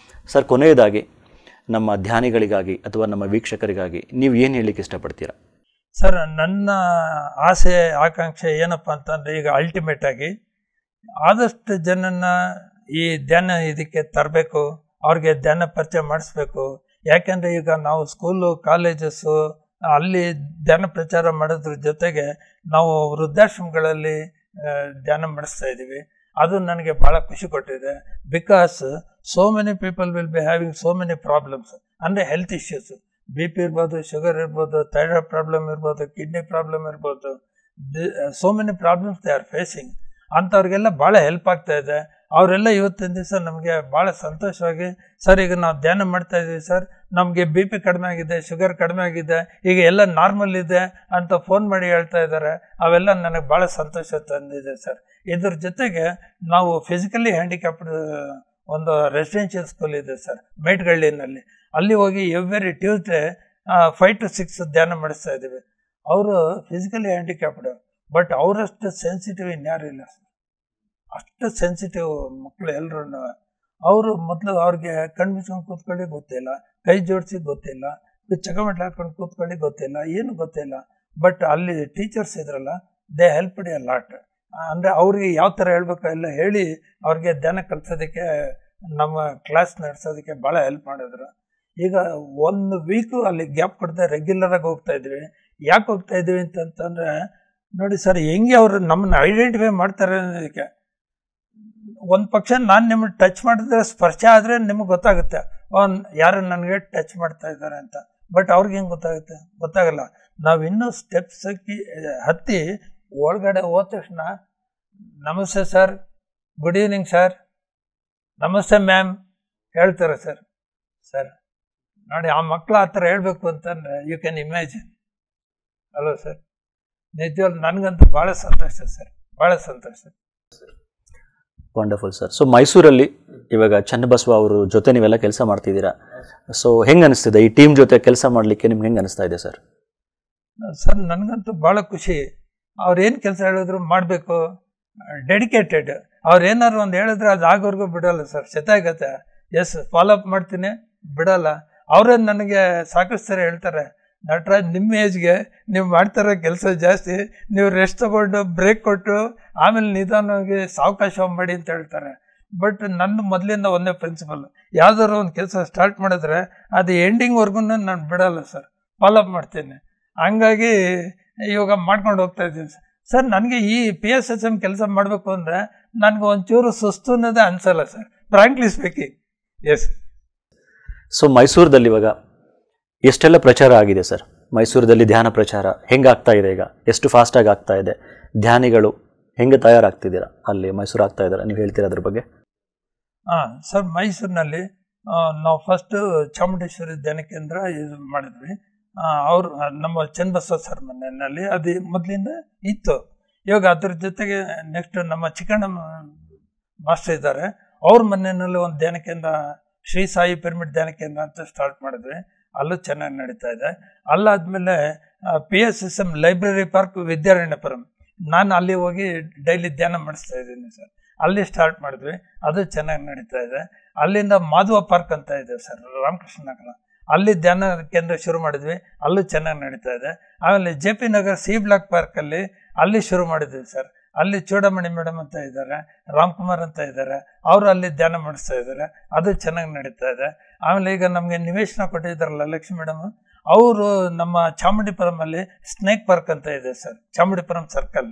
Sir, ಕೊನೆಯದಾಗಿ ನಮ್ಮ ಧ್ಯಾನಿಗಳಿಗಾಗಿ ಅಥವಾ ನಮ್ಮ ವೀಕ್ಷಕರಿಗಾಗಿ ನೀವು ಏನು ಹೇಳಲಿಕ್ಕೆ ಇಷ್ಟಪಡ್ತೀರಾ? ಸರ್, ನನ್ನ ಆಸೆ ಆಕಾಂಕ್ಷೆ ಏನಪ್ಪ ಅಂತಂದರೆ, ಈಗ ಅಲ್ಟಿಮೇಟ್ ಆಗಿ ಆದಷ್ಟು ಜನನ್ನ ಈ ಧ್ಯಾನ ಇದಕ್ಕೆ ತರಬೇಕು, ಅವ್ರಿಗೆ ಧ್ಯಾನ ಪರಿಚಯ ಮಾಡಿಸ್ಬೇಕು. ಯಾಕೆಂದರೆ ಈಗ ನಾವು ಸ್ಕೂಲು, ಕಾಲೇಜಸ್ಸು ಅಲ್ಲಿ ಧ್ಯಾನ ಪ್ರಚಾರ ಮಾಡೋದ್ರ ಜೊತೆಗೆ ನಾವು ವೃದ್ಧಾಶ್ರಮಗಳಲ್ಲಿ ಧ್ಯಾನ ಮಾಡಿಸ್ತಾ ಇದ್ದೀವಿ. ಅದು ನನಗೆ ಭಾಳ ಖುಷಿ ಕೊಟ್ಟಿದೆ. Because so many people will be having so many problems, ಅಂದರೆ ಹೆಲ್ತ್ ಇಶ್ಯೂಸ್, BP ಇರ್ಬೋದು, ಶುಗರ್ ಇರ್ಬೋದು, ಥೈರಾಯ್ಡ್ ಪ್ರಾಬ್ಲಮ್ ಇರ್ಬೋದು, ಕಿಡ್ನಿ ಪ್ರಾಬ್ಲಮ್ ಇರ್ಬೋದು, so many problems they are facing. ಅಂಥವ್ರಿಗೆಲ್ಲ ಭಾಳ ಹೆಲ್ಪ್ ಆಗ್ತಾ ಇದೆ. ಅವರೆಲ್ಲ ಇವತ್ತಿನ ದಿವಸ ನಮಗೆ ಭಾಳ ಸಂತೋಷವಾಗಿ, ಸರ್ ಈಗ ನಾವು ಧ್ಯಾನ ಮಾಡ್ತಾ ಇದ್ದೀವಿ ಸರ್, ನಮಗೆ BP ಕಡಿಮೆ ಆಗಿದೆ, ಶುಗರ್ ಕಡಿಮೆ ಆಗಿದೆ, ಈಗ ಎಲ್ಲ ನಾರ್ಮಲ್ ಇದೆ ಅಂತ ಫೋನ್ ಮಾಡಿ ಹೇಳ್ತಾ ಇದ್ದಾರೆ. ಅವೆಲ್ಲ ನನಗೆ ಭಾಳ ಸಂತೋಷ ತಂದಿದೆ ಸರ್. ಇದ್ರ ಜೊತೆಗೆ ನಾವು ಫಿಸಿಕಲಿ ಹ್ಯಾಂಡಿಕ್ಯಾಪ್ಡ್ ಒಂದು ರೆಸಿಡೆನ್ಷಿಯಲ್ ಸ್ಕೂಲ್ ಇದೆ ಸರ್ ಮೇಟ್ಗಳ್ಳಿನಲ್ಲಿ. ಅಲ್ಲಿ ಹೋಗಿ ಎವ್ರಿ ಟ್ಯೂಸ್ಡೇ 5 to 6 ಧ್ಯಾನ ಮಾಡಿಸ್ತಾ ಇದ್ದೀವಿ. ಅವರು ಫಿಸಿಕಲಿ ಹ್ಯಾಂಡಿಕ್ಯಾಪ್ಡ್, ಬಟ್ ಅವರಷ್ಟು ಸೆನ್ಸಿಟಿವ್ ಇನ್ಯಾರು ಇಲ್ಲ ಸರ್. ಅಷ್ಟು ಸೆನ್ಸಿಟಿವ್ ಮಕ್ಕಳು ಎಲ್ಲರೂ. ಅವರು ಮೊದಲು ಅವ್ರಿಗೆ ಕಣ್ಣು ಮುಚ್ಕೊಂಡು ಕೂತ್ಕೊಳ್ಳಿ ಗೊತ್ತಿಲ್ಲ, ಕೈ ಜೋಡಿಸಿ ಗೊತ್ತಿಲ್ಲ, ಚಕಮಟ್ಲು ಹಾಕೊಂಡು ಕೂತ್ಕೊಳ್ಳಿ ಗೊತ್ತಿಲ್ಲ, ಏನು ಗೊತ್ತಿಲ್ಲ. ಬಟ್ ಅಲ್ಲಿ ಟೀಚರ್ಸ್ ಇದ್ರಲ್ಲ, ದೇ ಹೆಲ್ಪ್ಡ್ ಎ ಲಾಟ್. ಅಂದರೆ ಅವ್ರಿಗೆ ಯಾವ ಥರ ಹೇಳ್ಬೇಕು ಎಲ್ಲ ಹೇಳಿ ಅವ್ರಿಗೆ ಧ್ಯಾನ ಕಲಿಸೋದಕ್ಕೆ, ನಮ್ಮ ಕ್ಲಾಸ್ ನಡೆಸೋದಕ್ಕೆ ಭಾಳ ಹೆಲ್ಪ್ ಮಾಡಿದ್ರು. ಈಗ 1 ವೀಕು ಅಲ್ಲಿ ಗ್ಯಾಪ್ ಕೊಡದೆ ರೆಗ್ಯುಲರಾಗಿ ಹೋಗ್ತಾ ಇದ್ವಿ. ಯಾಕೆ ಹೋಗ್ತಾ ಇದ್ವಿ ಅಂತಂತಂದರೆ, ನೋಡಿ ಸರ್, ಹೆಂಗೆ ಅವರು ನಮ್ಮನ್ನು ಐಡೆಂಟಿಫೈ ಮಾಡ್ತಾರೆ ಅನ್ನೋದಕ್ಕೆ. ಒಂದು ಪಕ್ಷ ನಾನು ನಿಮ್ಮನ್ನು ಟಚ್ ಮಾಡಿದ್ರೆ, ಸ್ಪರ್ಶ ಆದರೆ ನಿಮಗೆ ಗೊತ್ತಾಗುತ್ತೆ ಯಾರು ನನಗೆ ಟಚ್ ಮಾಡ್ತಾ ಇದ್ದಾರೆ ಅಂತ. ಬಟ್ ಅವ್ರಿಗೆ ಹೆಂಗೆ ಗೊತ್ತಾಗುತ್ತೆ? ಗೊತ್ತಾಗಲ್ಲ. ನಾವು ಇನ್ನೂ ಸ್ಟೆಪ್ಸ್ ಹತ್ತಿ ಒಳಗಡೆ ಹೋದ ತಕ್ಷಣ ನಮಸ್ತೆ ಸರ್, ಗುಡ್ ಈವ್ನಿಂಗ್ ಸರ್, ನಮಸ್ತೆ ಮ್ಯಾಮ್ ಹೇಳ್ತಾರೆ ಸರ್. ಸರ್ ನೋಡಿ, ಆ ಮಕ್ಕಳು ಆ ಥರ ಹೇಳಬೇಕು ಅಂತಂದರೆ ಯು ಕ್ಯಾನ್ ಇಮ್ಯಾಜಿನ್ ಅಲ್ವ ಸರ್? ನಿಜವಾಗ್ಲೂ ನನಗಂತೂ ಭಾಳ ಸಂತೋಷ ಸರ್, ಭಾಳ ಸಂತೋಷ. Wonderful sir. ಸೊ ಮೈಸೂರಲ್ಲಿ ಇವಾಗ ಚನ್ನಬಸವ ಅವ್ರ ಜೊತೆ ನೀವೆಲ್ಲ ಕೆಲಸ ಮಾಡ್ತಿದ್ದೀರಾ. ಸೊ ಹೆಂಗೆ ಅನಿಸ್ತಿದೆ ಈ ಟೀಮ್ ಜೊತೆ ಕೆಲಸ ಮಾಡಲಿಕ್ಕೆ? ನಿಮ್ಗೆ ಹೆಂಗೆ ಅನಿಸ್ತಾ ಇದೆ ಸರ್? ಸರ್ ನನಗಂತೂ ಭಾಳ ಖುಷಿ. ಅವ್ರೇನು ಕೆಲಸ ಹೇಳಿದ್ರು ಮಾಡಬೇಕು, ಡೆಡಿಕೇಟೆಡ್. ಅವ್ರು ಏನಾದ್ರು ಒಂದು ಹೇಳಿದ್ರೆ ಅದು ಆಗೋರ್ಗೂ ಬಿಡೋಲ್ಲ ಸರ್. ಶತಾಗತ್ತೆ ಎಸ್ ಫಾಲೋ ಅಪ್ ಮಾಡ್ತೀನಿ, ಬಿಡೋಲ್ಲ. ಅವರೇ ನನಗೆ ಸಾಕಷ್ಟು ಸರಿ ಹೇಳ್ತಾರೆ, ನಟರಾಜ್ ನಿಮ್ಮ ಏಜ್ಗೆ ನೀವು ಮಾಡ್ತಾರೋ ಕೆಲಸ ಜಾಸ್ತಿ, ನೀವು ರೆಸ್ಟ್ ತಗೊಂಡು ಬ್ರೇಕ್ ಕೊಟ್ಟು ಆಮೇಲೆ ನಿಧಾನವಾಗಿ ಸಾವಕಾಶ ಮಾಡಿ ಅಂತ ಹೇಳ್ತಾರೆ. ಬಟ್ ನನ್ನ ಮೊದಲಿಂದ ಒಂದೇ ಪ್ರಿನ್ಸಿಪಲ್, ಯಾವ್ದಾದ್ರು ಒಂದು ಕೆಲಸ ಸ್ಟಾರ್ಟ್ ಮಾಡಿದ್ರೆ ಅದು ಎಂಡಿಂಗ್ವರೆಗೂ ನಾನು ಬಿಡೋಲ್ಲ ಸರ್, ಫಾಲೋ ಅಪ್ ಮಾಡ್ತೀನಿ. ಹಂಗಾಗಿ ಇವಾಗ ಮಾಡ್ಕೊಂಡು ಹೋಗ್ತಾ ಇದ್ದೀನಿ ಸರ್. ಸರ್ ನನಗೆ ಈ PSSM ಕೆಲಸ ಮಾಡಬೇಕು ಅಂದರೆ ನನಗೆ ಒಂಚೂರು ಸುಸ್ತು ಅನ್ನೋದೇ ಅನಿಸಲ್ಲ sir, frankly speaking. Yes. So ಮೈಸೂರದಲ್ಲಿ ಇವಾಗ ಎಷ್ಟೆಲ್ಲ ಪ್ರಚಾರ ಆಗಿದೆ ಸರ್? ಮೈಸೂರದಲ್ಲಿ ಧ್ಯಾನ ಪ್ರಚಾರ ಹೆಂಗಾಗ್ತಾ ಇದೆ ಈಗ? ಎಷ್ಟು ಫಾಸ್ಟಾಗಿ ಆಗ್ತಾ ಇದೆ? ಧ್ಯಾನಿಗಳು ಹೆಂಗೆ ತಯಾರಾಗ್ತಿದ್ದೀರಾ ಅಲ್ಲಿ? ಮೈಸೂರು ಆಗ್ತಾ ಇದ್ದಾರೆ, ನೀವು ಹೇಳ್ತೀರಾ ಅದ್ರ ಬಗ್ಗೆ? ಸರ್ ಮೈಸೂರಿನಲ್ಲಿ ನಾವು ಫಸ್ಟು ಚಾಮುಂಡೇಶ್ವರಿ ಧ್ಯಾನ ಕೇಂದ್ರ ಇದು ಮಾಡಿದ್ವಿ. ಅವರು ನಮ್ಮ ಚನ್ನಬಸವ ಸರ್ ಮನೆಯಲ್ಲಿ ಅದು ಮೊದಲಿಂದ ಇತ್ತು. ಇವಾಗ ಅದ್ರ ಜೊತೆಗೆ ನೆಕ್ಸ್ಟ್ ನಮ್ಮ ಚಿಕ್ಕಣ್ಣ ಮಾಸ್ಟರ್ ಇದ್ದಾರೆ, ಅವ್ರ ಮನೆಯಲ್ಲಿ ಒಂದು ಧ್ಯಾನ ಕೇಂದ್ರ, ಶ್ರೀ ಸಾಯಿ ಪಿರಮಿಡ್ ಧ್ಯಾನ ಕೇಂದ್ರ ಅಂತ ಸ್ಟಾರ್ಟ್ ಮಾಡಿದ್ವಿ. ಅಲ್ಲೂ ಚೆನ್ನಾಗಿ ನಡೀತಾ ಇದೆ. ಅಲ್ಲಾದಮೇಲೆ PSSM ಲೈಬ್ರರಿ ಪಾರ್ಕ್ ವಿದ್ಯಾರಣ್ಯಪುರಂ, ನಾನು ಅಲ್ಲಿ ಹೋಗಿ ಡೈಲಿ ಧ್ಯಾನ ಮಾಡಿಸ್ತಾ ಇದ್ದೀನಿ ಸರ್. ಅಲ್ಲಿ ಸ್ಟಾರ್ಟ್ ಮಾಡಿದ್ವಿ, ಅದು ಚೆನ್ನಾಗಿ ನಡೀತಾ ಇದೆ. ಅಲ್ಲಿಂದ ಮಾಧವ ಪಾರ್ಕ್ ಅಂತ ಇದೆ ಸರ್, ರಾಮಕೃಷ್ಣ ನಗರ, ಅಲ್ಲಿ ಧ್ಯಾನ ಕೇಂದ್ರ ಶುರು ಮಾಡಿದ್ವಿ, ಅಲ್ಲೂ ಚೆನ್ನಾಗಿ ನಡೀತಾ ಇದೆ. ಆಮೇಲೆ JP ನಗರ್ C ಬ್ಲಾಕ್ ಪಾರ್ಕಲ್ಲಿ ಅಲ್ಲಿ ಶುರು ಮಾಡಿದ್ವಿ ಸರ್. ಅಲ್ಲಿ ಚೂಡಮಣಿ ಮೇಡಮ್ ಅಂತ ಇದ್ದಾರೆ, ರಾಮ್ಕುಮಾರ್ ಅಂತ ಇದ್ದಾರೆ, ಅವರು ಅಲ್ಲಿ ಧ್ಯಾನ ಮಾಡಿಸ್ತಾ ಇದ್ದಾರೆ, ಅದು ಚೆನ್ನಾಗಿ ನಡೀತಾ ಇದೆ. ಆಮೇಲೆ ಈಗ ನಮಗೆ ನಿವೇಶನ ಕೊಟ್ಟಿದ್ದಾರಲ್ಲ ಲಕ್ಷ್ಮಿ ಮೇಡಮ್, ಅವರು ನಮ್ಮ ಚಾಮುಂಡಿಪುರಮಲ್ಲಿ ಸ್ನೇಕ್ ಪಾರ್ಕ್ ಅಂತ ಇದೆ ಸರ್, ಚಾಮುಂಡಿಪುರಂ ಸರ್ಕಲ್,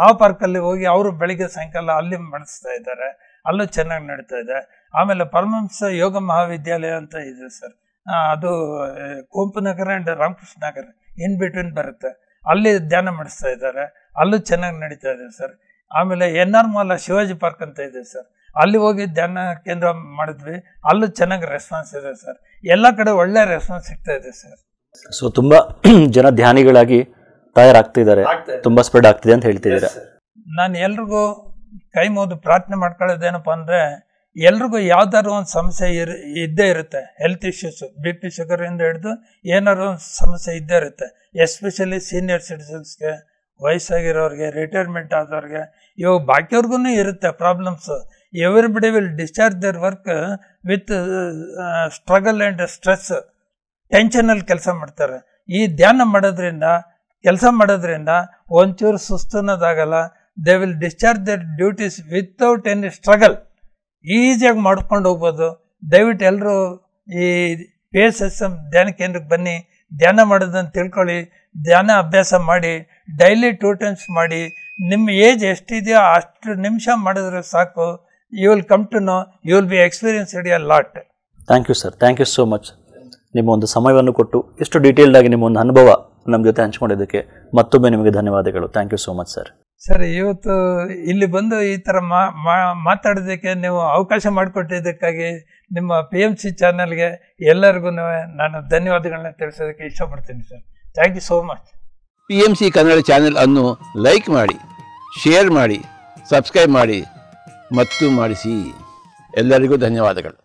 ಆ ಪಾರ್ಕಲ್ಲಿ ಹೋಗಿ ಅವರು ಬೆಳಿಗ್ಗೆ ಸಾಯಂಕಾಲ ಅಲ್ಲಿ ಮಾಡಿಸ್ತಾ ಇದ್ದಾರೆ, ಅಲ್ಲೂ ಚೆನ್ನಾಗಿ ನಡೀತಾ ಇದೆ. ಆಮೇಲೆ ಪರಮಹಂಸ ಯೋಗ ಮಹಾವಿದ್ಯಾಲಯ ಅಂತ ಇದೆ ಸರ್, ಅದು Kuvempu Nagar and Ramakrishna Nagar in between ಬರುತ್ತೆ, ಅಲ್ಲಿ ಧ್ಯಾನ ಮಾಡಿಸ್ತಾ ಇದ್ದಾರೆ, ಅಲ್ಲೂ ಚೆನ್ನಾಗಿ ನಡೀತಾ ಇದೆ ಸರ್. ಆಮೇಲೆ NR ಮಾಲ್ ಶಿವಾಜಿ ಪಾರ್ಕ್ ಅಂತ ಇದೆ ಸರ್, ಅಲ್ಲಿ ಹೋಗಿ ಧ್ಯಾನ ಕೇಂದ್ರ ಮಾಡಿದ್ವಿ, ಅಲ್ಲೂ ಚೆನ್ನಾಗಿ ರೆಸ್ಪಾನ್ಸ್ ಇದೆ ಸರ್. ಎಲ್ಲ ಕಡೆ ಒಳ್ಳೆ ರೆಸ್ಪಾನ್ಸ್ ಸಿಗ್ತಾ ಇದೆ ಸರ್. ಸೊ ತುಂಬ ಜನ ಧ್ಯಾನಿಗಳಾಗಿ ತಯಾರಾಗ್ತಿದ್ದಾರೆ, ತುಂಬಾ ಸ್ಪ್ರೆಡ್ ಆಗ್ತಿದೆ ಅಂತ ಹೇಳ್ತಿದ್ದಾರೆ. ನಾನು ಎಲ್ರಿಗೂ ಕೈ ಮುಗಿದು ಪ್ರಾರ್ಥನೆ ಮಾಡ್ಕೊಳ್ಳೋದೇನಪ್ಪ ಅಂದರೆ, ಎಲ್ರಿಗೂ ಯಾವ್ದಾದ್ರು ಒಂದು ಸಮಸ್ಯೆ ಇದ್ದೇ ಇರುತ್ತೆ. ಹೆಲ್ತ್ ಇಶ್ಯೂಸ್, BP ಶುಗರ್ ಇಂದ ಹಿಡಿದು ಏನಾದ್ರು ಒಂದು ಸಮಸ್ಯೆ ಇದ್ದೇ ಇರುತ್ತೆ. ಎಸ್ಪೆಷಲಿ ಸೀನಿಯರ್ ಸಿಟಿಸನ್ಸ್ಗೆ, ವಯಸ್ಸಾಗಿರೋರಿಗೆ, ರಿಟೈರ್ಮೆಂಟ್ ಆದವ್ರಿಗೆ, ಇವಾಗ ಬಾಕಿಯವ್ರಿಗೂ ಇರುತ್ತೆ problems. Everybody will discharge their work with struggle and stress, ಟೆನ್ಷನಲ್ಲಿ ಕೆಲಸ ಮಾಡ್ತಾರೆ. ಈ ಧ್ಯಾನ ಮಾಡೋದ್ರಿಂದ, ಕೆಲಸ ಮಾಡೋದ್ರಿಂದ ಒಂಚೂರು ಸುಸ್ತು ಅನ್ನೋದಾಗಲ್ಲ. They will discharge their duties without any struggle, ಈಸಿಯಾಗಿ ಮಾಡ್ಕೊಂಡು ಹೋಗ್ಬೋದು. ದಯವಿಟ್ಟು ಎಲ್ಲರೂ ಈ PSSM ಧ್ಯಾನ ಕೇಂದ್ರಕ್ಕೆ ಬನ್ನಿ, ಧ್ಯಾನ ಮಾಡೋದನ್ನು ತಿಳ್ಕೊಳ್ಳಿ, ಧ್ಯಾನ ಅಭ್ಯಾಸ ಮಾಡಿ, ಡೈಲಿ 2 times ಮಾಡಿ. ನಿಮ್ಮ ಏಜ್ ಎಷ್ಟಿದೆಯೋ ಅಷ್ಟು ನಿಮಿಷ ಮಾಡಿದ್ರೆ ಸಾಕು. You will come to know, you will be experienced a lot. Thank you sir, thank you so much. ನಿಮ್ಮ ಒಂದು ಸಮಯವನ್ನು ಕೊಟ್ಟು ಇಷ್ಟು ಡೀಟೇಲ್ಡ್ ಆಗಿ ನಿಮ್ಮ ಒಂದು ಅನುಭವ ನಮ್ಮ ಜೊತೆ ಹಂಚ್ಕೊಂಡಿದ್ದಕ್ಕೆ ಮತ್ತೊಮ್ಮೆ ನಿಮಗೆ ಧನ್ಯವಾದಗಳು. Thank you so much sir. Sir, ಇವತ್ತು ಇಲ್ಲಿ ಬಂದು ಈ ಥರ ಮಾತಾಡೋದಕ್ಕೆ ನೀವು ಅವಕಾಶ ಮಾಡಿಕೊಟ್ಟಿದ್ದಕ್ಕಾಗಿ ನಿಮ್ಮ PMC ಚಾನಲ್ಗೆ ಎಲ್ಲರಿಗೂ ನಾನು ಧನ್ಯವಾದಗಳನ್ನ ತಿಳಿಸೋದಕ್ಕೆ ಇಷ್ಟಪಡ್ತೀನಿ sir. Thank you so much. PMC Kannada channel ಅನ್ನು ಲೈಕ್ ಮಾಡಿ, ಶೇರ್ ಮಾಡಿ, ಸಬ್ಸ್ಕ್ರೈಬ್ ಮಾಡಿ ಮತ್ತು ಮಾಡಿಸಿ. ಎಲ್ಲರಿಗೂ ಧನ್ಯವಾದಗಳು.